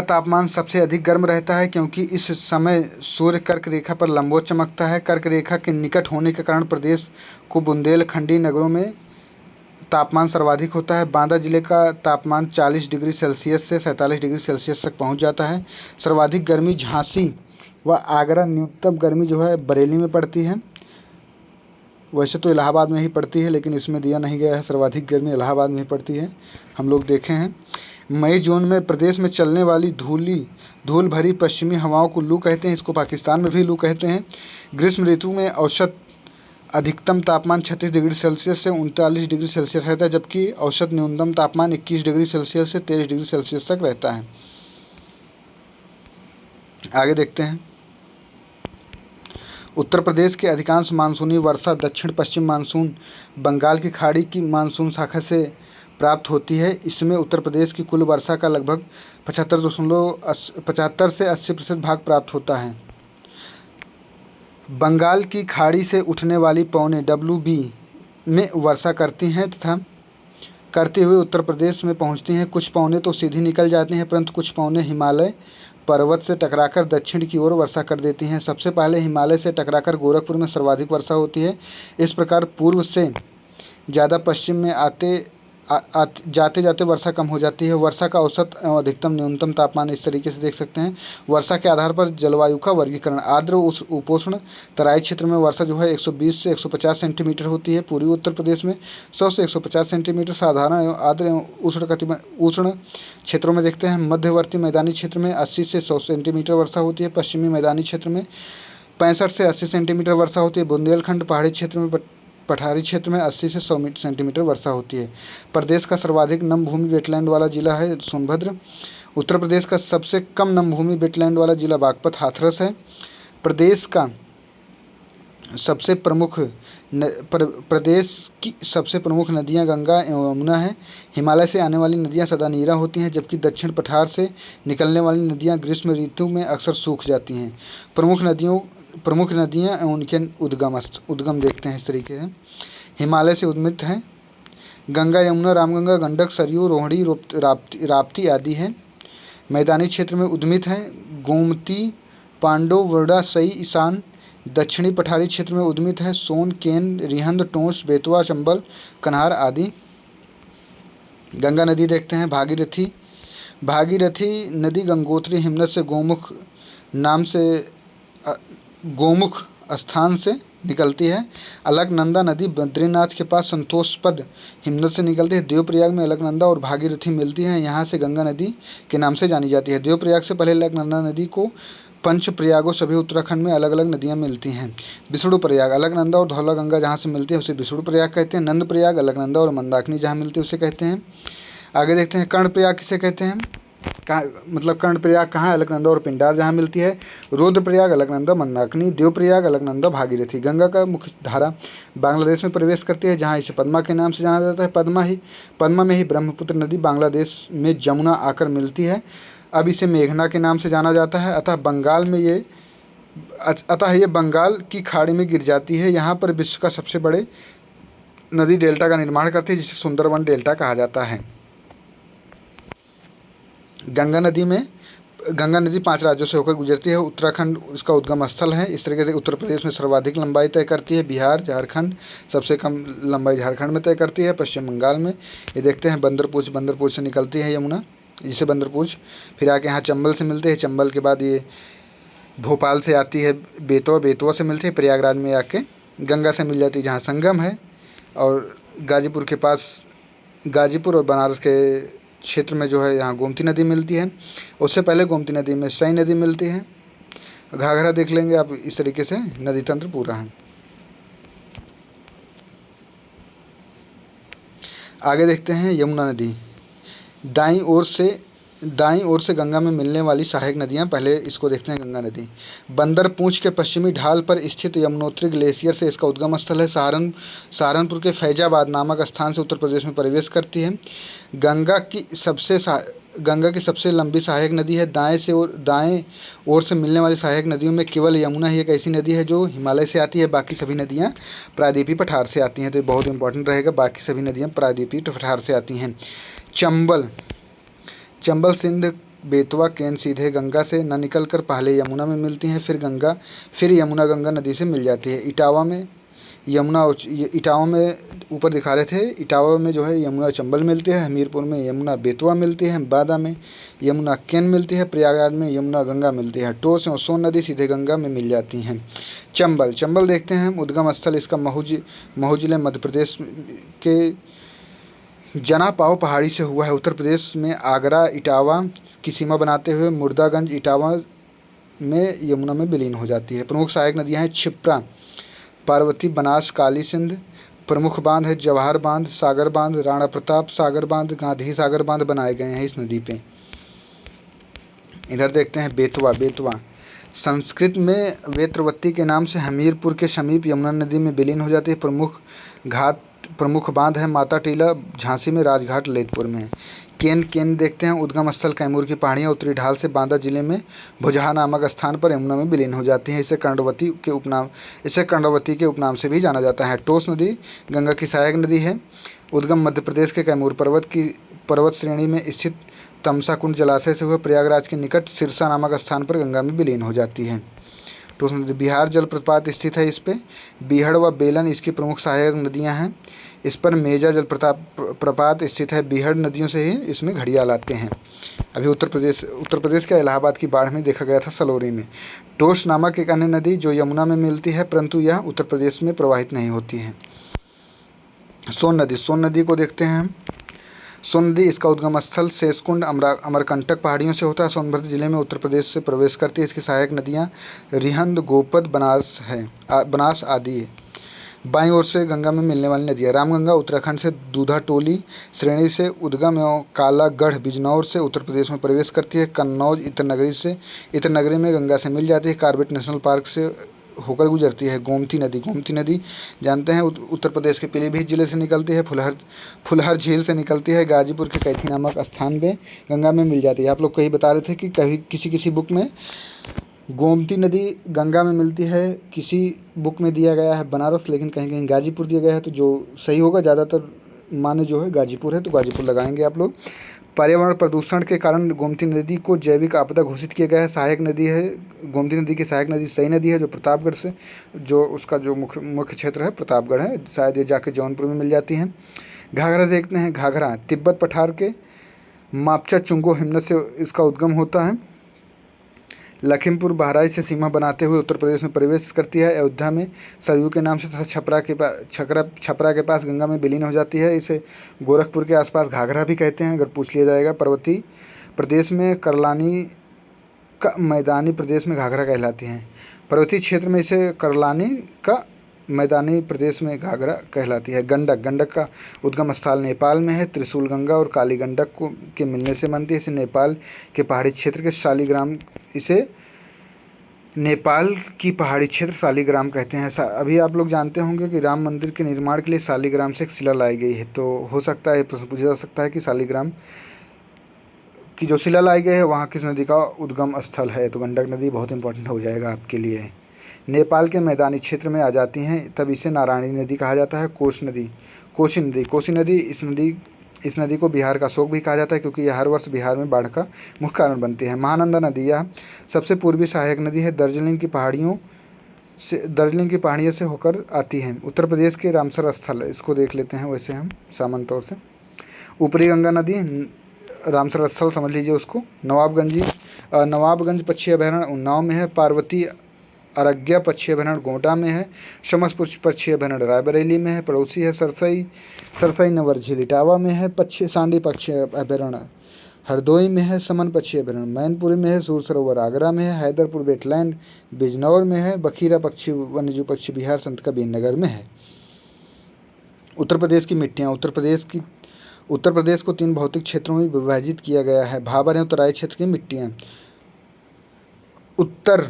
तापमान सबसे अधिक गर्म रहता है, क्योंकि इस समय सूर्य कर्क रेखा पर लंबवत चमकता है। कर्क रेखा के निकट होने के कारण प्रदेश को बुंदेलखंडी नगरों में तापमान सर्वाधिक होता है। बांदा जिले का तापमान 40 डिग्री सेल्सियस से 47 डिग्री सेल्सियस तक पहुँच जाता है। सर्वाधिक गर्मी झांसी व आगरा, न्यूनतम गर्मी जो है बरेली में पड़ती है। वैसे तो इलाहाबाद में ही पड़ती है, लेकिन इसमें दिया नहीं गया है, सर्वाधिक गर्मी इलाहाबाद में ही पड़ती है, हम लोग देखे हैं। मई जून में प्रदेश में चलने वाली धूल भरी पश्चिमी हवाओं को लू कहते हैं, इसको पाकिस्तान में भी लू कहते हैं। ग्रीष्म ऋतु में औसत अधिकतम तापमान 36 डिग्री सेल्सियस से 39 डिग्री सेल्सियस रहता है, जबकि औसत न्यूनतम तापमान 21 डिग्री सेल्सियस से 23 डिग्री सेल्सियस तक रहता है। आगे देखते हैं। उत्तर प्रदेश के अधिकांश मानसूनी वर्षा दक्षिण पश्चिम मानसून बंगाल की खाड़ी की मानसून शाखा से प्राप्त होती है। इसमें उत्तर प्रदेश की कुल वर्षा का लगभग 75 से 80% भाग प्राप्त होता है। बंगाल की खाड़ी से उठने वाली पवनें WB में वर्षा करती हैं तथा करते हुए उत्तर प्रदेश में पहुंचती हैं। कुछ पवनें तो सीधी निकल जाती हैं, परंतु कुछ पवनें हिमालय पर्वत से टकराकर दक्षिण की ओर वर्षा कर देती हैं। सबसे पहले हिमालय से टकराकर गोरखपुर में सर्वाधिक वर्षा होती है। इस प्रकार पूर्व से ज़्यादा पश्चिम में जाते जाते वर्षा कम हो जाती है। वर्षा का औसत एवं अधिकतम न्यूनतम तापमान इस तरीके से देख सकते हैं। वर्षा के आधार पर जलवायु का वर्गीकरण। आर्द्र उपोष्ण तराई क्षेत्र में वर्षा जो है 120 से 150 सेंटीमीटर होती है। पूर्वी उत्तर प्रदेश में 100 से 150 सेंटीमीटर। साधारण एवं आर्द्र एवं उष्ण क्षेत्रों में देखते हैं। मध्यवर्ती मैदानी क्षेत्र में 80 से 100 सेंटीमीटर वर्षा होती है। पश्चिमी मैदानी क्षेत्र में 65 से 80 सेंटीमीटर वर्षा होती है। बुंदेलखंड पठारी क्षेत्र में 80 से 100 सेंटीमीटर वर्षा होती है। प्रदेश का सर्वाधिक नमभूमि वेटलैंड वाला जिला है सोनभद्र। उत्तर प्रदेश का सबसे कम नमभूमि वेटलैंड वाला जिला बागपत हाथरस है। प्रदेश की सबसे प्रमुख नदियां गंगा एवं यमुना हैं। हिमालय से आने वाली नदियां सदा नीरा होती हैं, जबकि दक्षिण पठार से निकलने वाली नदियां ग्रीष्म ऋतु में अक्सर सूख जाती हैं। प्रमुख नदियां एवं उनके उद्गम देखते हैं इस तरीके से। हिमालय से उद्गमित हैं गंगा, यमुना, रामगंगा, गंडक, सरयू, रोहिणी, राप्ती आदि हैं। मैदानी क्षेत्र में उद्गमित हैं गोमती, पांडव, वरुणा, सई, ईशान। दक्षिणी पठारी क्षेत्र में उद्गमित है सोन, केन, रिहंद, टोंस, बेतवा, चंबल, कन्हार आदि। गंगा नदी देखते हैं। भागीरथी नदी गंगोत्री हिमनद से गोमुख स्थान से निकलती है। अलकनंदा नदी बद्रीनाथ के पास संतोषपद हिमनद से निकलती है। देवप्रयाग में अलकनंदा और भागीरथी मिलती हैं, यहाँ से गंगा नदी के नाम से जानी जाती है। देवप्रयाग से पहले अलकनंदा नदी को पंच प्रयागों सभी उत्तराखंड में अलग अलग नदियाँ मिलती हैं। विष्णु प्रयाग अलकनंदा और धौला गंगा जहाँ से मिलती है उसे विष्णु प्रयाग कहते हैं। नंद प्रयाग अलकनंदा और मंदाकिनी जहाँ मिलती है उसे कहते हैं। आगे देखते हैं कर्णप्रयाग किसे कहते हैं। कर्णप्रयाग कहाँ है? अलकनंदा और पिंडार जहाँ मिलती है। रुद्रप्रयाग अलकनंदा मंदाकिनी। देवप्रयाग अलकनंदा भागीरथी। गंगा का मुख्य धारा बांग्लादेश में प्रवेश करती है, जहाँ इसे पद्मा के नाम से जाना जाता है। पद्मा में ही ब्रह्मपुत्र नदी बांग्लादेश में जमुना आकर मिलती है। अब इसे मेघना के नाम से जाना जाता है। अतः ये बंगाल की खाड़ी में गिर जाती है। यहाँ पर विश्व का सबसे बड़े नदी डेल्टा का निर्माण करती है, जिसे सुंदरवन डेल्टा कहा जाता है। गंगा नदी 5 राज्यों से होकर गुजरती है। उत्तराखंड उसका उद्गम स्थल है। इस तरीके से उत्तर प्रदेश में सर्वाधिक लंबाई तय करती है। बिहार, झारखंड सबसे कम लंबाई झारखंड में तय करती है। पश्चिम बंगाल में ये देखते हैं बंदरपूछ से निकलती है यमुना, जिसे बंदरपूछ। फिर आके यहाँ चंबल से मिलते हैं। चंबल के बाद ये भोपाल से आती है बेतवा से मिलती है। प्रयागराज में आके गंगा से मिल जाती है, जहाँ संगम है। और गाजीपुर के पास गाजीपुर और बनारस के क्षेत्र में जो है यहाँ गोमती नदी मिलती है। उससे पहले गोमती नदी में सई नदी मिलती है। घाघरा देख लेंगे आप। इस तरीके से नदी तंत्र पूरा है। आगे देखते हैं यमुना नदी। दाईं ओर से दाईं ओर से गंगा में मिलने वाली सहायक नदियां, पहले इसको देखते हैं। गंगा नदी बंदर पूंछ के पश्चिमी ढाल पर स्थित यमुनोत्री ग्लेशियर से इसका उद्गम स्थल है। सहारनपुर के फैजाबाद नामक स्थान से उत्तर प्रदेश में प्रवेश करती है। गंगा की सबसे लंबी सहायक नदी है। दाएं ओर से मिलने वाली सहायक नदियों में केवल यमुना ही एक ऐसी नदी है जो हिमालय से आती है, बाकी सभी नदियां प्रायद्वीपीय पठार से आती हैं। तो ये बहुत इंपॉर्टेंट रहेगा, बाकी सभी नदियां प्रायद्वीपीय पठार से आती हैं। चंबल सिंध बेतवा केन सीधे गंगा से न निकलकर पहले यमुना में मिलती हैं, फिर यमुना गंगा नदी से मिल जाती है। इटावा में ऊपर दिखा रहे थे, इटावा में जो है यमुना चंबल मिलती है, हमीरपुर में यमुना बेतवा मिलती है, बादा में यमुना केन मिलती है, प्रयागराज में यमुना गंगा मिलती है। टोस और सोन नदी सीधे गंगा में मिल जाती हैं। चंबल देखते हैं, उद्गम स्थल इसका महू जिले मध्य प्रदेश के जनापाव पहाड़ी से हुआ है। उत्तर प्रदेश में आगरा इटावा की सीमा बनाते हुए मुर्दागंज इटावा में यमुना में विलीन हो जाती है। प्रमुख सहायक नदियां हैं क्षिप्रा, पार्वती, बनास, काली सिंध। प्रमुख बांध है जवाहर बांध, सागर बांध, राणा प्रताप सागर बांध, गांधी सागर बांध बनाए गए हैं इस नदी पे। इधर देखते हैं बेतवा संस्कृत में वेत्रवती के नाम से हमीरपुर के समीप यमुना नदी में विलीन हो जाती है। प्रमुख बांध है माता टीला झांसी में, राजघाट ललितपुर में है। केन देखते हैं, उद्गम स्थल कैमूर की पहाड़ियाँ उत्तरी ढाल से बांदा जिले में भुजहा नामक स्थान पर यमुना में विलीन हो जाती हैं। इसे कर्णवती के उपनाम से भी जाना जाता है। टोस नदी गंगा की सहायक नदी है। उद्गम मध्य प्रदेश के कैमूर पर्वत श्रेणी में स्थित तमसा कुंड जलाशय से हुए प्रयागराज के निकट सिरसा नामक स्थान पर गंगा में विलीन हो जाती है। तो उसमें बिहार जलप्रपात स्थित है। इस पे बीहड़ व बेलन इसकी प्रमुख सहायक नदियां हैं। इस पर मेजा प्रपात स्थित है। बीहड़ नदियों से ही इसमें घड़ियाल आते हैं। अभी उत्तर प्रदेश के इलाहाबाद की बाढ़ में देखा गया था सलोरी में। टोस नामक एक अन्य नदी जो यमुना में मिलती है, परंतु यह उत्तर प्रदेश में प्रवाहित नहीं होती है। सोन नदी को देखते हैं हम। सोन नदी इसका उद्गम स्थल शेषकुंड अमरकंटक पहाड़ियों से होता है। सोनभद्र जिले में उत्तर प्रदेश से प्रवेश करती है। इसकी सहायक नदियां रिहंद, गोपद, बनास आदि है। बाईं ओर से गंगा में मिलने वाली नदियां रामगंगा उत्तराखंड से दूधा टोली श्रेणी से उद्गम एवं कालागढ़ बिजनौर से उत्तर प्रदेश में प्रवेश करती है। कन्नौज इतरनगरी में गंगा से मिल जाती है। कॉर्बेट नेशनल पार्क से होकर गुजरती है। गोमती नदी जानते हैं उत्तर प्रदेश के पीलीभीत जिले से निकलती है। फुलहर झील से निकलती है। गाजीपुर के कैथी नामक स्थान में गंगा में मिल जाती है। आप लोग कहीं बता रहे थे कि कभी किसी बुक में गोमती नदी गंगा में मिलती है, किसी बुक में दिया गया है बनारस, लेकिन कहीं कहीं गाजीपुर दिया गया है। तो जो सही होगा, ज़्यादातर माने जो है गाजीपुर है, तो गाजीपुर लगाएंगे आप लोग। पर्यावरण प्रदूषण के कारण गोमती नदी को जैविक आपदा घोषित किया गया है। सहायक नदी है गोमती नदी की सहायक नदी सई नदी है, जो प्रतापगढ़ से जो उसका जो मुख्य क्षेत्र है प्रतापगढ़ है। शायद ये जाके जौनपुर में मिल जाती हैं। घाघरा देखते हैं। घाघरा तिब्बत पठार के मापचा चुंगो हिमनद से इसका उद्गम होता है। लखीमपुर बहराइच से सीमा बनाते हुए उत्तर प्रदेश में प्रवेश करती है। अयोध्या में सरयू के नाम से तथा छपरा के पास गंगा में विलीन हो जाती है। इसे गोरखपुर के आसपास घाघरा भी कहते हैं, अगर पूछ लिया जाएगा। पर्वतीय प्रदेश में करलानी का मैदानी प्रदेश में घाघरा कहलाती हैं। पर्वतीय क्षेत्र में इसे करलानी का मैदानी प्रदेश में घाघरा कहलाती है। गंडक का उद्गम स्थल नेपाल में है। त्रिशूल गंगा और काली गंडक के मिलने से बनती है। इसे नेपाल के पहाड़ी क्षेत्र के नेपाल की पहाड़ी क्षेत्र शालिग्राम कहते हैं। अभी आप लोग जानते होंगे कि राम मंदिर के निर्माण के लिए शालिग्राम से एक शिला लाई गई है। तो हो सकता है प्रश्न पूछा जा सकता है कि शालिग्राम की जो शिला लाई गई है वहाँ किस नदी का उद्गम स्थल है। तो गंडक नदी बहुत इंपॉर्टेंट हो जाएगा आपके लिए। नेपाल के मैदानी क्षेत्र में आ जाती हैं, तब इसे नारायणी नदी कहा जाता है। कोसी नदी इस नदी को बिहार का शोक भी कहा जाता है, क्योंकि यह हर वर्ष बिहार में बाढ़ का मुख्य कारण बनती है। महानंदा नदी यह सबसे पूर्वी सहायक नदी है। दार्जिलिंग की पहाड़ियों से होकर आती है। उत्तर प्रदेश के रामसर स्थल, इसको देख लेते हैं वैसे हम सामान्य तौर से। ऊपरी गंगा नदी रामसर स्थल समझ लीजिए उसको। नवाबगंज पक्षी अभयारण्य उन्नाव में है। पार्वती अरग्या पक्षी अभयारण्य गोंडा में है। समसपुर पक्षी अभयारण्य रायबरेली में है। पड़ोसी है सरसई नवर झील इटावा में है। सांडी पक्षी अभयारण्य हरदोई में है। समन पक्षी अभयारण्य मैनपुरी में है। सूर सरोवर आगरा में है। हैदरपुर वेटलैंड बिजनौर में है। बखीरा वन्यजीव पक्षी बिहार संत कबीर नगर में है। उत्तर प्रदेश की मिट्टियाँ उत्तर प्रदेश को 3 भौतिक क्षेत्रों में विभाजित किया गया है। भाबर एवं तराई क्षेत्र की मिट्टियाँ। उत्तर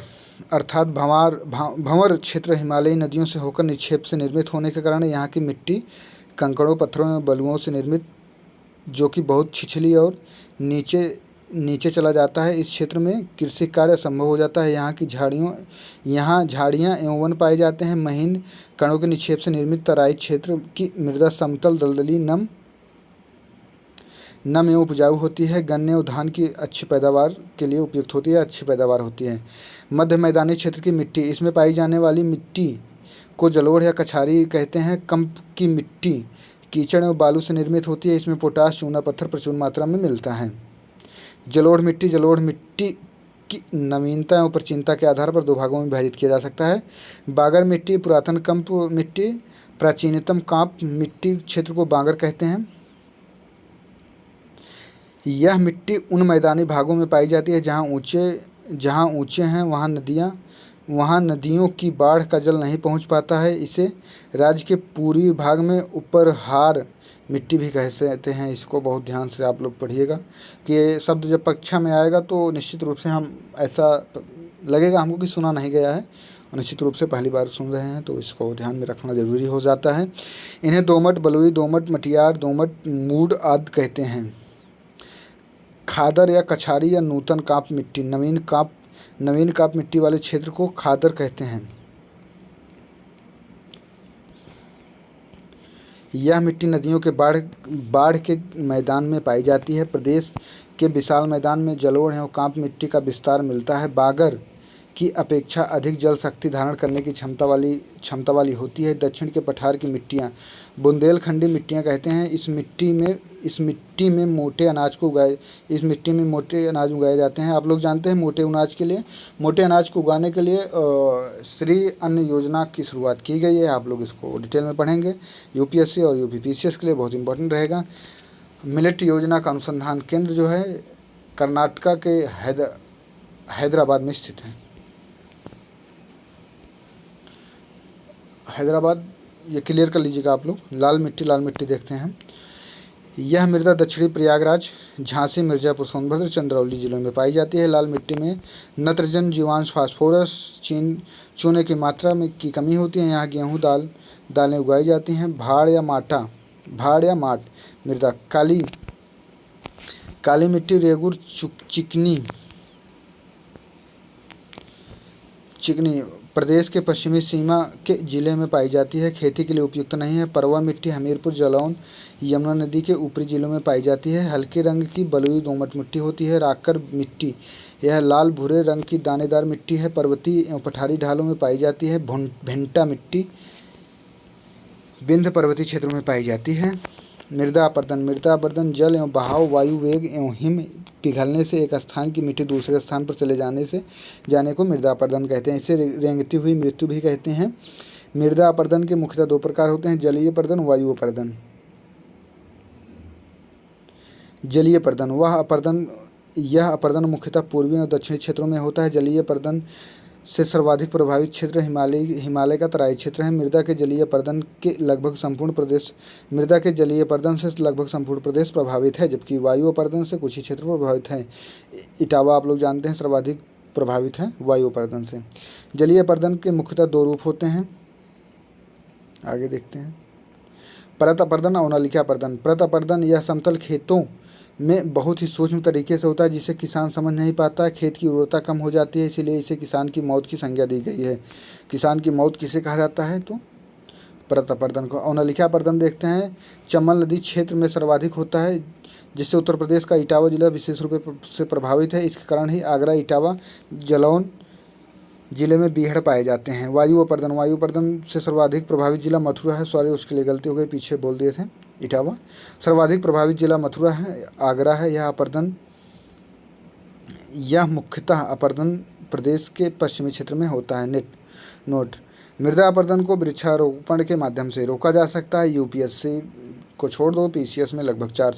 अर्थात भंवर क्षेत्र हिमालयी नदियों से होकर निक्षेप से निर्मित होने के कारण यहाँ की मिट्टी कंकड़ों, पत्थरों एवं बलुओं से निर्मित, जो कि बहुत छिछली और नीचे नीचे चला जाता है। इस क्षेत्र में कृषि कार्य असंभव हो जाता है। यहाँ झाड़ियाँ एवं वन पाए जाते हैं। महीन कणों के निक्षेप से निर्मित तराई क्षेत्र की मृदा समतल, दलदली, नम एवं उपजाऊ होती है। गन्ने और धान की अच्छी पैदावार के लिए उपयुक्त होती है, अच्छी पैदावार होती है। मध्य मैदानी क्षेत्र की मिट्टी, इसमें पाई जाने वाली मिट्टी को जलोढ़ या कछारी कहते हैं। कंप की मिट्टी कीचड़ और बालू से निर्मित होती है। इसमें पोटाश, चूना पत्थर प्रचुर मात्रा में मिलता है। जलोढ़ मिट्टी की नवीनता एवं प्राचीनता के आधार पर 2 भागों में विभाजित किया जा सकता है। बागर मिट्टी, पुरातन कंप मिट्टी, प्राचीनतम कांप मिट्टी क्षेत्र को बांगर कहते हैं। यह मिट्टी उन मैदानी भागों में पाई जाती है जहाँ ऊँचे हैं, वहाँ नदियों की बाढ़ का जल नहीं पहुँच पाता है। इसे राज्य के पूर्वी भाग में उपरहार मिट्टी भी कहते हैं। इसको बहुत ध्यान से आप लोग पढ़िएगा कि ये शब्द जब परीक्षा में आएगा तो निश्चित रूप से हम ऐसा लगेगा हमको कि सुना नहीं गया है, और निश्चित रूप से पहली बार सुन रहे हैं, तो इसको ध्यान में रखना ज़रूरी हो जाता है। इन्हें दोमट, बलुई, दोमट, मटियार, दोमट, मूड आदि कहते हैं। खादर या कछारी या नूतन काप मिट्टी, नवीन काप मिट्टी वाले क्षेत्र को खादर कहते हैं। यह मिट्टी नदियों के बाढ़ के मैदान में पाई जाती है। प्रदेश के विशाल मैदान में जलोढ़ एवं कांप मिट्टी का विस्तार मिलता है। बागर की अपेक्षा अधिक जल शक्ति धारण करने की क्षमता वाली होती है। दक्षिण के पठार की मिट्टियाँ बुंदेलखंडी मिट्टियाँ कहते हैं। इस मिट्टी में मोटे अनाज उगाए जाते हैं। आप लोग जानते हैं मोटे अनाज को उगाने के लिए श्री अन्न योजना की शुरुआत की गई है। आप लोग इसको डिटेल में पढ़ेंगे। यूपीएससी और यूपीपीसीएस के लिए बहुत इंपॉर्टेंट रहेगा। मिलेट योजना का अनुसंधान केंद्र जो है कर्नाटका के हैदराबाद में स्थित है। हैदराबाद, ये क्लियर कर लीजिएगा आप लोग। लाल मिट्टी देखते हैं। यह मृदा दक्षिणी प्रयागराज, झांसी, मिर्जापुर, सोनभद्र, चंद्रौली जिलों में पाई जाती है। लाल मिट्टी में नत्रजन, जीवांश, फास्फोरस, चूने की मात्रा में की कमी होती है। यहाँ गेहूँ, दालें उगाई जाती हैं। भाड़ या माट मृदा, काली मिट्टी, रेगुर, चिकनी प्रदेश के पश्चिमी सीमा के जिले में पाई जाती है। खेती के लिए उपयुक्त नहीं है। परवा मिट्टी हमीरपुर, जालौन, यमुना नदी के ऊपरी जिलों में पाई जाती है। हल्के रंग की बलुई दोमट मिट्टी होती है। राकर मिट्टी, यह लाल भूरे रंग की दानेदार मिट्टी है। पर्वतीय एवं पठारी ढालों में पाई जाती है। भेंटा मिट्टी विंध्य पर्वतीय क्षेत्रों में पाई जाती है। मृदा अपरदन जल एवं बहाव, वायु वेग एवं हिम पिघलने से एक स्थान की मिट्टी दूसरे स्थान पर चले जाने को मृदा अपरदन कहते हैं। इसे रेंगती हुई मृत्यु भी कहते हैं। मृदा अपरदन के मुख्यतः 2 प्रकार होते हैं, जलीय अपरदन, वायु अपरदन। जलीय अपरदन, यह अपरदन मुख्यतः पूर्वी और दक्षिणी क्षेत्रों में होता है। जलीय अपरदन से सर्वाधिक प्रभावित क्षेत्र हिमालय का तराई क्षेत्र है। मृदा के जलीय अपरदन से लगभग संपूर्ण प्रदेश प्रभावित है, जबकि वायु अपरदन से कुछ ही क्षेत्र प्रभावित है। इटावा आप लोग जानते हैं सर्वाधिक प्रभावित है वायु अपरदन से। जलीय अपरदन के मुख्यतः 2 रूप होते हैं, आगे देखते हैं। परत अपरदन और अवनलिका अपरदन। परत अपरदन यह समतल खेतों में बहुत ही सूक्ष्म तरीके से होता है, जिसे किसान समझ नहीं पाता है। खेत की उर्वरता कम हो जाती है, इसीलिए इसे किसान की मौत की संज्ञा दी गई है। किसान की मौत किसे कहा जाता है? तो परत अपरदन को। अवनलिका अपरदन देखते हैं। चंबल नदी क्षेत्र में सर्वाधिक होता है, जिससे उत्तर प्रदेश का इटावा जिला विशेष रूप से प्रभावित है। इसके कारण ही आगरा, इटावा, जालौन जिले में बीहड़ पाए जाते हैं। वायु अपरदन से सर्वाधिक प्रभावित जिला मथुरा है। सॉरी, उसके लिए गलती हो गई, पीछे बोल दिए थे इटावा। सर्वाधिक प्रभावित जिला मथुरा है, आगरा है। यह मुख्यतः अपरदन प्रदेश के पश्चिमी क्षेत्र में होता है। नोट, मृदा अपरदन को वृक्षारोपण के माध्यम से रोका जा सकता है। यूपीएससी को छोड़ दो, पीसीएस में लगभग 4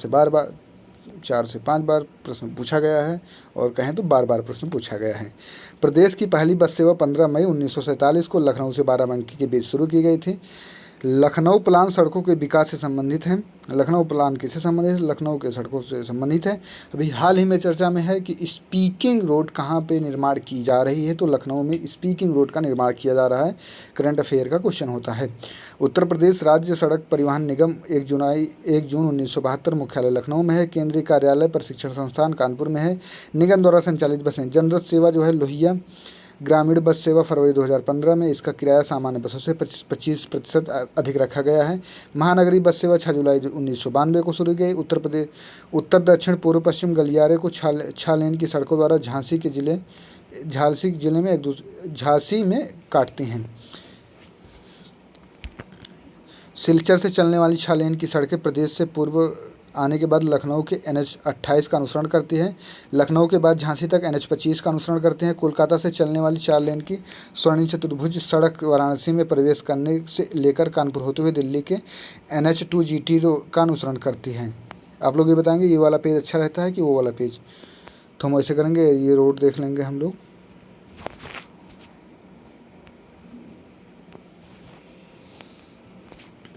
से 5 बार प्रश्न पूछा गया है, और कहें तो बार प्रश्न पूछा गया है। प्रदेश की पहली बस सेवा 15 मई 1947 को लखनऊ से बाराबंकी के बीच शुरू की गई थी। लखनऊ प्लान सड़कों के विकास से संबंधित है। लखनऊ प्लान किससे संबंधित है? लखनऊ के सड़कों से संबंधित है। अभी हाल ही में चर्चा में है कि स्पीकिंग रोड कहाँ पे निर्माण की जा रही है, तो लखनऊ में स्पीकिंग रोड का निर्माण किया जा रहा है। करंट अफेयर का क्वेश्चन होता है। उत्तर प्रदेश राज्य सड़क परिवहन निगम 1 जून 1972 मुख्यालय लखनऊ में है। केंद्रीय कार्यालय प्रशिक्षण संस्थान कानपुर में है। निगम द्वारा संचालित बसें जनरल सेवा जो है लोहिया ग्रामीण बस सेवा फरवरी 2015 में। इसका किराया सामान्य बसों से 25% अधिक रखा गया है। महानगरीय बस सेवा 6 जुलाई 1992 को शुरू की गई। उत्तर दक्षिण पूर्व पश्चिम गलियारे को 6 लेन की सड़कों द्वारा झांसी में काटती हैं। सिलचर से चलने वाली 6 लेन की सड़कें प्रदेश से पूर्व आने के बाद लखनऊ के NH 28 का अनुसरण करती है। लखनऊ के बाद झांसी तक NH 25 का अनुसरण करते हैं। कोलकाता से चलने वाली 4 लेन की स्वर्णिम चतुर्भुज सड़क वाराणसी में प्रवेश करने से लेकर कानपुर होते हुए दिल्ली के NH 2 GT का अनुसरण करती है। आप लोग ये बताएंगे ये वाला पेज अच्छा रहता है कि वो वाला पेज? तो हम ऐसे करेंगे, ये रोड देख लेंगे हम लोग।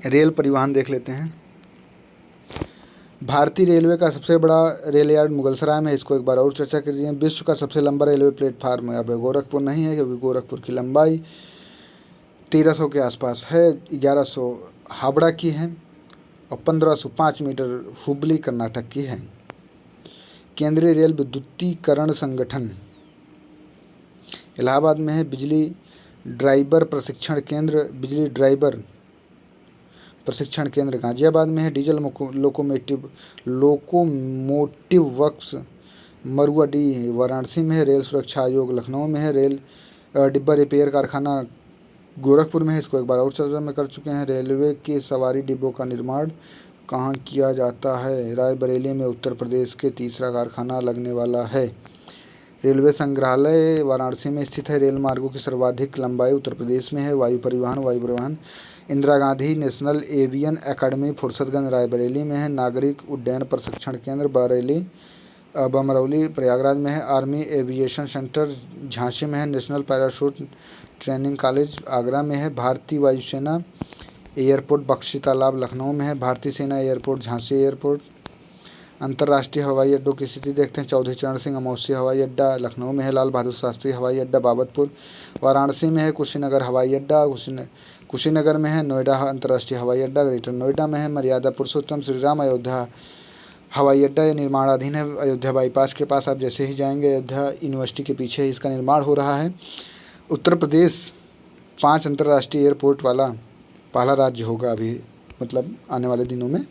रेल परिवहन देख लेते हैं। भारतीय रेलवे का सबसे बड़ा रेल यार्ड मुगलसराय में, इसको एक बार और चर्चा कीजिए। विश्व का सबसे लंबा रेलवे प्लेटफार्म अब गोरखपुर नहीं है, क्योंकि गोरखपुर की लंबाई 1300 के आसपास है। 1100 हावड़ा की है और 1505 मीटर हुबली कर्नाटक की है। केंद्रीय रेल विद्युतीकरण संगठन इलाहाबाद में है। बिजली ड्राइवर प्रशिक्षण केंद्र गाजियाबाद में है। डीजल लोकोमोटिव वर्क्स मरुआडीह वाराणसी में है। रेल सुरक्षा आयोग लखनऊ में है। रेल डिब्बा रिपेयर कारखाना गोरखपुर में है, इसको एक बार और चर्चा में कर चुके हैं। रेलवे के सवारी डिब्बों का निर्माण कहाँ किया जाता है? रायबरेली में उत्तर प्रदेश के तीसरा कारखाना लगने वाला है। रेलवे संग्रहालय वाराणसी में स्थित है। रेल मार्गों की सर्वाधिक लंबाई उत्तर प्रदेश में है। वायु परिवहन Indira Gandhi national avian academy Fursatganj Raebareli में है। नागरिक उड्डयन प्रशिक्षण केंद्र बमरौली प्रयागराज में है। आर्मी एविएशन सेंटर झांसी में है। National parachute training college Agra में है। भारतीय वायुसेना एयरपोर्ट बख्शी तालाब लखनऊ में है। भारतीय सेना एयरपोर्ट झांसी एयरपोर्ट। अंतर्राष्ट्रीय हवाई अड्डों की स्थिति देखते हैं। चौधरी चरण सिंह अमौसी हवाई अड्डा लखनऊ में है। लाल बहादुर शास्त्री हवाई अड्डा बाबतपुर वाराणसी में है। कुशीनगर हवाई अड्डा कुशीनगर में है। नोएडा अंतर्राष्ट्रीय हवाई अड्डा ग्रेटर नोएडा में है। मर्यादा पुरुषोत्तम श्रीराम अयोध्या हवाई अड्डा ये निर्माणाधीन है। अयोध्या बाईपास के पास आप जैसे ही जाएंगे, अयोध्या यूनिवर्सिटी के पीछे ही इसका निर्माण हो रहा है। उत्तर प्रदेश 5 अंतर्राष्ट्रीय एयरपोर्ट वाला पहला राज्य होगा अभी, मतलब आने वाले दिनों में।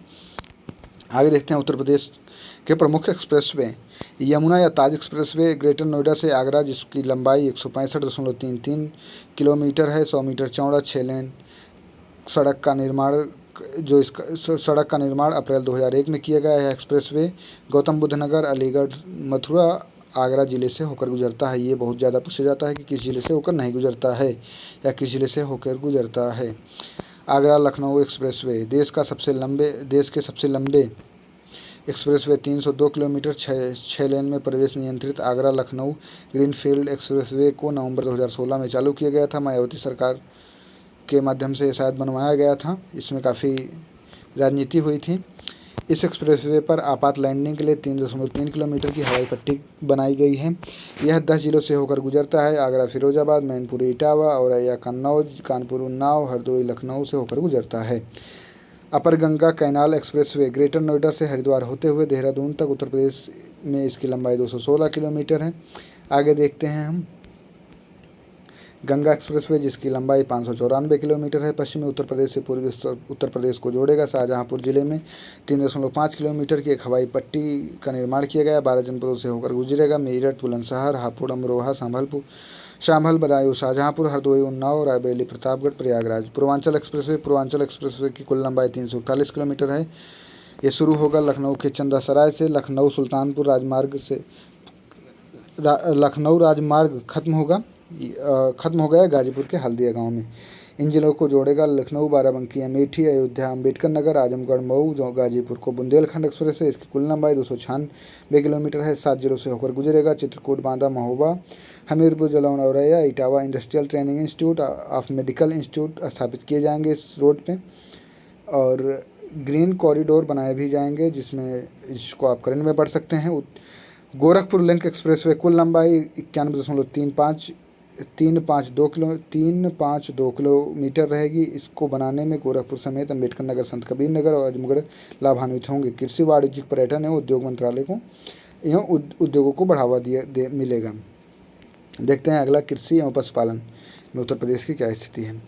आगे देखते हैं उत्तर प्रदेश के प्रमुख एक्सप्रेसवे। यमुना या ताज एक्सप्रेसवे ग्रेटर नोएडा से आगरा, जिसकी लंबाई 165.33 किलोमीटर है। 100 मीटर चौड़ा 6 लेन सड़क का निर्माण अप्रैल 2001 में किया गया है। एक्सप्रेसवे गौतम बुद्ध नगर, अलीगढ़, मथुरा, आगरा ज़िले से होकर गुजरता है। ये बहुत ज़्यादा पूछा जाता है कि किस ज़िले से होकर नहीं गुजरता है या किस ज़िले से होकर गुजरता है। आगरा लखनऊ एक्सप्रेसवे देश के सबसे लंबे एक्सप्रेसवे 302 किलोमीटर 6 लेन में प्रवेश नियंत्रित आगरा लखनऊ ग्रीनफील्ड एक्सप्रेसवे को नवंबर 2016 में चालू किया गया था। मायावती सरकार के माध्यम से शायद बनवाया गया था। इसमें काफ़ी राजनीति हुई थी। इस एक्सप्रेसवे पर आपात लैंडिंग के लिए 3.3 किलोमीटर की हवाई पट्टी बनाई गई है। यह 10 जिलों से होकर गुजरता है। आगरा फिरोजाबाद, मैनपुरी इटावा, औरैया कन्नौज, कानपुर उन्नाव, हरदोई लखनऊ से होकर गुजरता है। Upper Ganga canal expressway greater Noida से हरिद्वार होते हुए देहरादून तक उत्तर प्रदेश में इसकी लंबाई 216 किलोमीटर है। आगे देखते हैं हम गंगा एक्सप्रेसवे, जिसकी लंबाई 594 किलोमीटर है। पश्चिमी उत्तर प्रदेश से पूर्वी उत्तर प्रदेश को जोड़ेगा। शाहजहांपुर जिले में 3.5 किलोमीटर की एक हवाई पट्टी का निर्माण किया गया। 12 जनपदों से होकर गुजरेगा। मेरठ, बुलंदशहर, हापुड़, अमरोहा, शाम्भल, बदायूं, शाहजहांपुर, हरदोई, उन्नाव, रायबरेली, प्रतापगढ़, प्रयागराज। पूर्वांचल एक्सप्रेसवे की कुल लंबाई 348 किलोमीटर है। ये शुरू होगा लखनऊ के चंदासराय से। लखनऊ सुल्तानपुर राजमार्ग खत्म होगा ख़त्म हो गया है गाजीपुर के हल्दिया गांव में। इन जिलों को जोड़ेगा लखनऊ, बाराबंकी, अमेठी, अयोध्या, अम्बेडकर नगर, आजमगढ़, मऊ, गाजीपुर को बुंदेलखंड एक्सप्रेस है। इसकी कुल लंबाई 296 किलोमीटर है। 7 जिलों से होकर गुजरेगा। Chitrakoot, Banda, Mahoba, Hamirpur, Jalaun, Auraiya, Etawah industrial training institute of medical institute स्थापित किए जाएंगे इस रोड पे। और ग्रीन कॉरिडोर बनाए भी जाएंगे जिसमें इसको आप करंट में पढ़ सकते हैं। गोरखपुर लिंक एक्सप्रेसवे कुल लंबाई 91.352 किलोमीटर रहेगी। इसको बनाने में गोरखपुर समेत अम्बेडकर नगर, संत कबीर नगर और आजमगढ़ लाभान्वित होंगे। कृषि, वाणिज्यिक, पर्यटन एवं उद्योग मंत्रालय को एवं उद्योगों को बढ़ावा मिलेगा। देखते हैं अगला, कृषि एवं पशुपालन में उत्तर प्रदेश की क्या स्थिति है।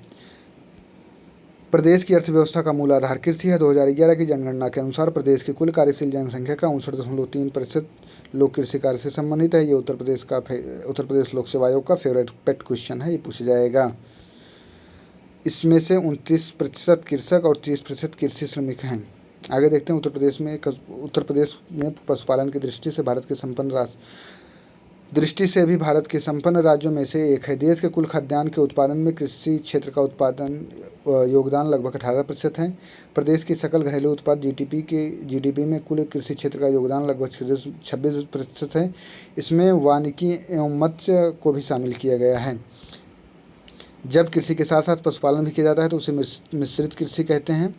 प्रदेश की अर्थव्यवस्था का मूल आधार कृषि है। 2011 की जनगणना के अनुसार प्रदेश की कुल कार्यशील जनसंख्या का 59.3% लोग कृषि कार्य से संबंधित है। ये उत्तर प्रदेश लोक सेवा आयोग का फेवरेट पेट क्वेश्चन है, ये पूछा जाएगा। इसमें से 29% कृषक और 30% कृषि श्रमिक हैं। आगे देखते हैं, उत्तर प्रदेश में पशुपालन की दृष्टि से भी भारत के संपन्न राज्यों में से एक है। देश के कुल खाद्यान्न के उत्पादन में कृषि क्षेत्र का योगदान लगभग 18% है। प्रदेश की सकल घरेलू उत्पाद जीडीपी में कुल कृषि क्षेत्र का योगदान लगभग 26% है। इसमें वानिकी एवं मत्स्य को भी शामिल किया गया है। जब कृषि के साथ साथ पशुपालन भी किया जाता है तो उसे मिश्रित कृषि कहते हैं।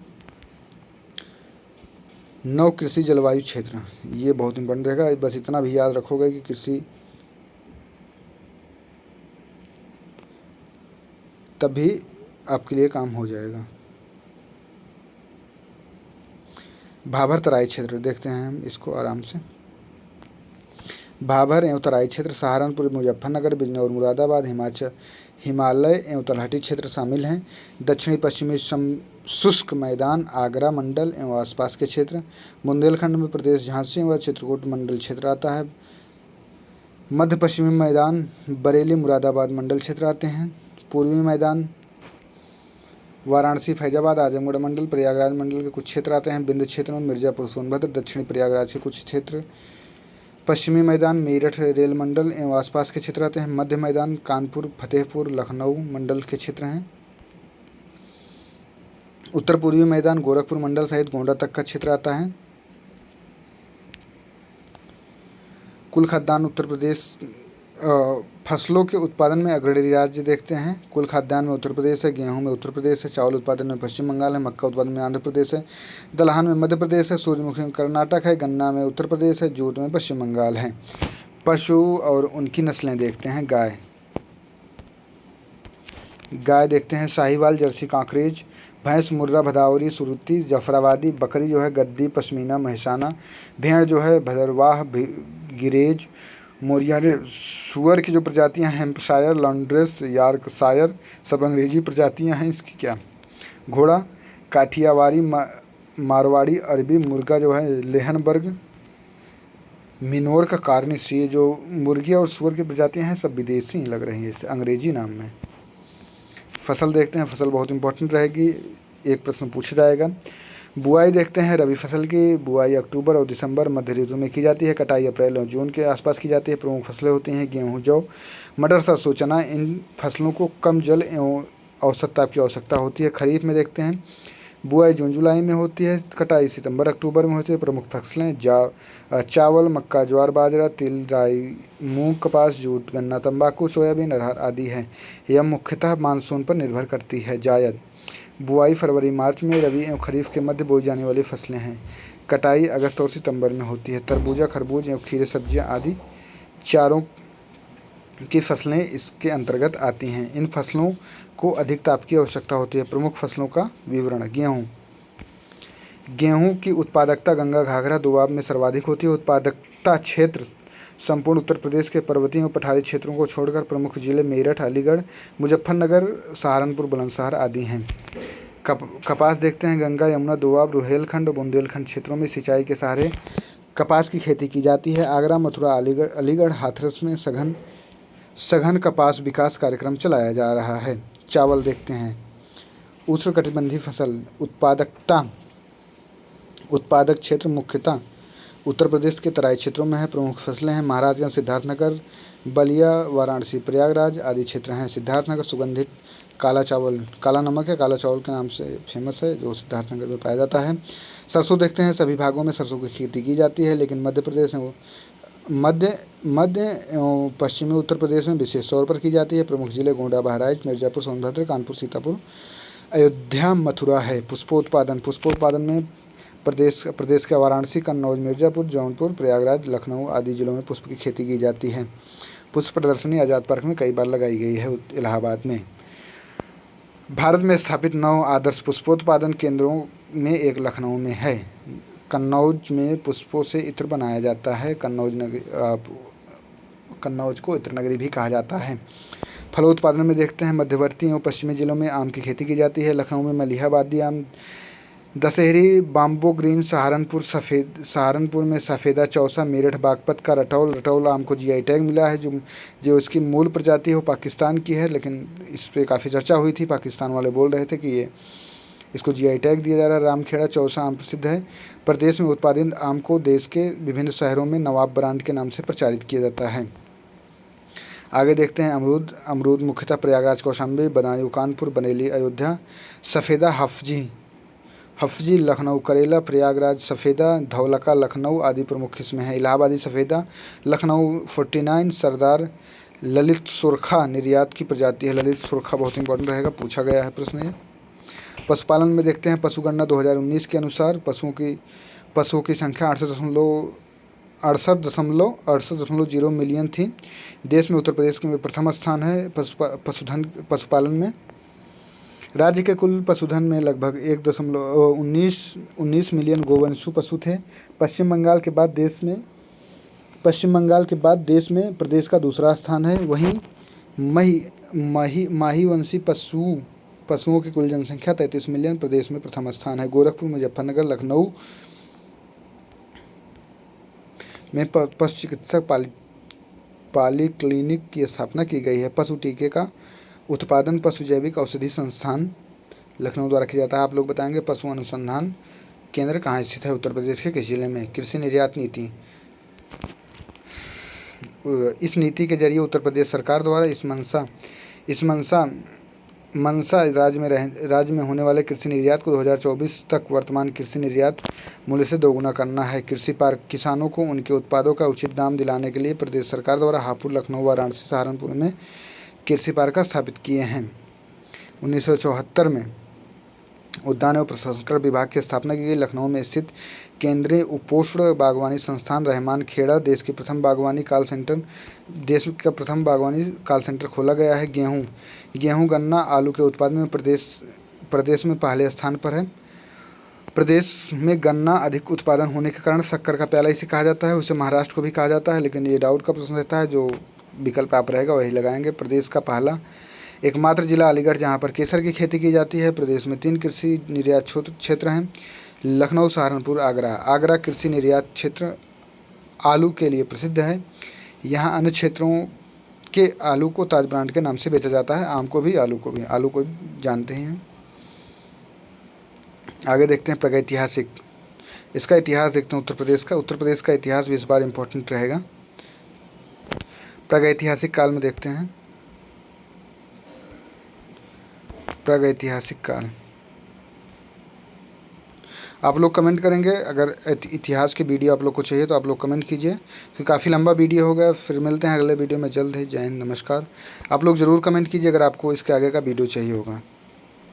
नव कृषि जलवायु क्षेत्र, ये बहुत इंपॉर्टेंट रहेगा। बस इतना भी याद रखोगे कि कृषि तभी आपके लिए काम हो जाएगा। भाबर तराई क्षेत्र देखते हैं हम इसको आराम से। भाबर एवं तराई क्षेत्र सहारनपुर, मुजफ्फरनगर, बिजनौर, मुरादाबाद, हिमालय एवं तलहटी क्षेत्र शामिल हैं। दक्षिणी पश्चिमी शुष्क मैदान आगरा मंडल एवं आसपास के क्षेत्र। बुंदेलखंड में प्रदेश झांसी व चित्रकूट मंडल क्षेत्र आता है। मध्य पश्चिमी मैदान बरेली, मुरादाबाद मंडल क्षेत्र आते हैं। पूर्वी मैदान वाराणसी, फैजाबाद, आजमगढ़ मंडल, प्रयागराज मंडल के कुछ क्षेत्र आते हैं। बिंद क्षेत्र में मिर्जापुर, सोनभद्र, दक्षिणी प्रयागराज के कुछ क्षेत्र। पश्चिमी मैदान मेरठ रेल मंडल एवं आसपास के क्षेत्र आते हैं। मध्य मैदान कानपुर, फतेहपुर, लखनऊ मंडल के क्षेत्र हैं। उत्तर पूर्वी मैदान गोरखपुर मंडल सहित गोंडा तक का क्षेत्र आता है। कुल खाद्यान्न उत्तर प्रदेश फसलों के उत्पादन में अग्रणी राज्य देखते हैं। कुल खाद्यान्न में उत्तर प्रदेश है। गेहूं में उत्तर प्रदेश है। चावल उत्पादन में पश्चिम बंगाल है। मक्का उत्पादन में आंध्र प्रदेश है। दलहन में मध्य प्रदेश है। सूरजमुखी में कर्नाटक है। गन्ना में उत्तर प्रदेश है। जूट में पश्चिम बंगाल है। पशु और उनकी नस्लें देखते हैं। गाय देखते हैं, साहिवाल, जर्सी, कांकरेज। भैंस मुर्रा, भदावरी, सुरती, जफराबादी। बकरी जो है गद्दी, पश्मीना, महसाना। भेड़ जो है भदरवाह, गिरेज, मोरियाने। सुअर की जो प्रजातियां हैं हेम्पशायर, लॉन्ड्रेस, यॉर्कशायर, सब अंग्रेजी प्रजातियां हैं इसकी। क्या घोड़ा काठियावाड़ी, मारवाड़ी, अरबी। मुर्गा जो है लेहनबर्ग, मिनोर का कार्निस। ये जो मुर्गी और सुअर की प्रजातियां हैं सब विदेशी लग रही हैं, इससे अंग्रेजी नाम में। फसल देखते हैं, फसल बहुत इंपॉर्टेंट रहेगी, एक प्रश्न पूछा जाएगा। बुआई देखते हैं, रबी फसल की बुआई अक्टूबर और दिसंबर मध्य ऋतु में की जाती है। कटाई अप्रैल और जून के आसपास की जाती है। प्रमुख फसलें होती हैं गेहूं, जौ, मटर, सरसों, चना। इन फसलों को कम जल एवं औसत ताप की आवश्यकता होती है। खरीफ में देखते हैं, बुआई जून जुलाई में होती है। कटाई सितंबर अक्टूबर में होती है। प्रमुख फसलें चावल, मक्का, ज्वार, बाजरा, तिल, राई, मूंग, कपास, जूट, गन्ना, तंबाकू, सोयाबीन, अरहर आदि हैं। यह मुख्यतः मानसून पर निर्भर करती है। जायद बुआई फरवरी मार्च में रबी एवं खरीफ के मध्य बोई जाने वाली फसलें हैं। कटाई अगस्त और सितंबर में होती है। तरबूजा, खरबूज एवं खीरे, सब्जियां आदि चारों की फसलें इसके अंतर्गत आती हैं। इन फसलों को अधिक ताप की आवश्यकता होती है। प्रमुख फसलों का विवरण। गेहूं की उत्पादकता गंगा घाघरा दोआब में सर्वाधिक होती है। उत्पादकता क्षेत्र संपूर्ण उत्तर प्रदेश के पर्वतीय और पठारी क्षेत्रों को छोड़कर प्रमुख जिले मेरठ, अलीगढ़, मुजफ्फरनगर, सहारनपुर, बुलंदशहर आदि हैं। कपास देखते हैं, गंगा, यमुना, दोआब, रुहेलखंड, बुंदेलखंड क्षेत्रों में सिंचाई के सहारे कपास की खेती की जाती है। आगरा, मथुरा, अलीगढ़, हाथरस में सघन कपास विकास कार्यक्रम चलाया जा रहा है। चावल देखते हैं, उष्णकटिबंधीय फसल। उत्पादक क्षेत्र मुख्यतः उत्तर प्रदेश के तराई क्षेत्रों में है। प्रमुख फसलें हैं महाराजगंज, सिद्धार्थनगर, बलिया, वाराणसी, प्रयागराज आदि क्षेत्र हैं। सिद्धार्थनगर सुगंधित काला चावल, काला नमक है, काला चावल के नाम से फेमस है, जो सिद्धार्थनगर में पाया जाता है। सरसों देखते हैं, सभी भागों में सरसों की खेती की जाती है, लेकिन मध्य प्रदेश में मध्य एवं पश्चिमी उत्तर प्रदेश में विशेष तौर पर की जाती है। प्रमुख जिले गोंडा, बहराइच, मिर्जापुर, सोनभद्र, कानपुर, सीतापुर, अयोध्या, मथुरा है। पुष्पोत्पादन में प्रदेश के वाराणसी, कन्नौज, मिर्जापुर, जौनपुर, प्रयागराज, लखनऊ आदि जिलों में पुष्प की खेती की जाती है। पुष्प प्रदर्शनी आज़ाद पार्क में कई बार लगाई गई है, इलाहाबाद में। भारत में स्थापित 9 आदर्श पुष्पोत्पादन केंद्रों में एक लखनऊ में है। कन्नौज में पुष्पों से इत्र बनाया जाता है। कन्नौज को इत्र नगरी भी कहा जाता है। फलोत्पादन में देखते हैं, मध्यवर्ती एवं पश्चिमी जिलों में आम की खेती की जाती है। लखनऊ में मलिहाबादी आम, दशहरी, बाम्बो ग्रीन, सहारनपुर में सफ़ेदा चौसा, मेरठ बागपत का रटौल आम को जीआई टैग मिला है। जो इसकी मूल प्रजाति है वो पाकिस्तान की है, लेकिन इस पर काफ़ी चर्चा हुई थी। पाकिस्तान वाले बोल रहे थे कि इसको जीआई टैग दिया जा रहा है। रामखेड़ा चौसा आम प्रसिद्ध है। प्रदेश में उत्पादित आम को देश के विभिन्न शहरों में नवाब ब्रांड के नाम से प्रचारित किया जाता है। आगे देखते हैं अमरूद मुख्यतः प्रयागराज, कौशाम्बी, बदायूं, कानपुर, बरेली, अयोध्या। सफ़ेदा हफजी लखनऊ, करेला प्रयागराज, सफ़ेदा धौलका लखनऊ आदि प्रमुख किस्में हैं। इलाहाबादी सफ़ेदा लखनऊ 49, सरदार ललित सुरखा निर्यात की प्रजाति है। ललित सुरखा बहुत इंपॉर्टेंट रहेगा, पूछा गया है प्रश्न ये। पशुपालन में देखते हैं, पशुगणना 2019 के अनुसार पशुओं की संख्या 68.0 मिलियन थी। देश में उत्तर प्रदेश में प्रथम स्थान है पशुपालन में। राज्य के कुल पशुधन में लगभग 1.19 मिलियन गोवंशु पशु थे। पश्चिम बंगाल के बाद देश में प्रदेश का दूसरा स्थान है। वहीं माहीवंशी पशुओं की कुल जनसंख्या 33 मिलियन, प्रदेश में प्रथम स्थान है। गोरखपुर, मुजफ्फरनगर, लखनऊ में पशु चिकित्सक पॉलीक्लिनिक की स्थापना की गई है। पशु टीके का उत्पादन पशु जैविक औषधि संस्थान लखनऊ द्वारा किया जाता है। आप लोग बताएंगे पशु अनुसंधान केंद्र कहाँ स्थित है, उत्तर प्रदेश के किस जिले में। कृषि निर्यात नीति, इस नीति के जरिए उत्तर प्रदेश सरकार द्वारा इस मंशा राज्य में होने वाले कृषि निर्यात को 2024 तक वर्तमान कृषि निर्यात मूल्य से दोगुना करना है। कृषि पार्क किसानों को उनके उत्पादों का उचित दाम दिलाने के लिए प्रदेश सरकार द्वारा हापुड़, लखनऊ, वाराणसी, सहारनपुर में कृषि पार्क स्थापित किए हैं। 1974 में उद्यान एवं प्रसंस्करण विभाग की स्थापना की गई। लखनऊ में स्थित केंद्रीय उपोष्ण बागवानी संस्थान रहमान खेड़ा देश का प्रथम बागवानी कॉल सेंटर खोला गया है। गेहूं, गन्ना, आलू के उत्पादन में प्रदेश में पहले स्थान पर है। प्रदेश में गन्ना अधिक उत्पादन होने के कारण शक्कर का प्याला इसे कहा जाता है। उसे महाराष्ट्र को भी कहा जाता है, लेकिन ये डाउट का प्रश्न रहता है, जो विकल्प आप रहेगा वही लगाएंगे। प्रदेश का पहला एकमात्र जिला अलीगढ़, जहाँ पर केसर की खेती की जाती है। प्रदेश में 3 कृषि निर्यात क्षेत्र हैं, लखनऊ, सहारनपुर, आगरा। आगरा कृषि निर्यात क्षेत्र आलू के लिए प्रसिद्ध है। यहाँ अन्य क्षेत्रों के आलू को ताज ब्रांड के नाम से बेचा जाता है। आलू को जानते हैं। आगे देखते हैं प्रागैतिहासिक, इसका इतिहास देखते हैं। उत्तर प्रदेश का इतिहास भी इस बार इम्पोर्टेंट रहेगा। प्रागैतिहासिक काल में देखते हैं। प्रागैतिहासिक काल आप लोग कमेंट करेंगे। अगर इतिहास की वीडियो आप लोग को चाहिए तो आप लोग कमेंट कीजिए, क्योंकि काफ़ी लंबा वीडियो हो गया। फिर मिलते हैं अगले वीडियो में जल्द ही। जय हिंद, नमस्कार। आप लोग ज़रूर कमेंट कीजिए अगर आपको इसके आगे का वीडियो चाहिए होगा।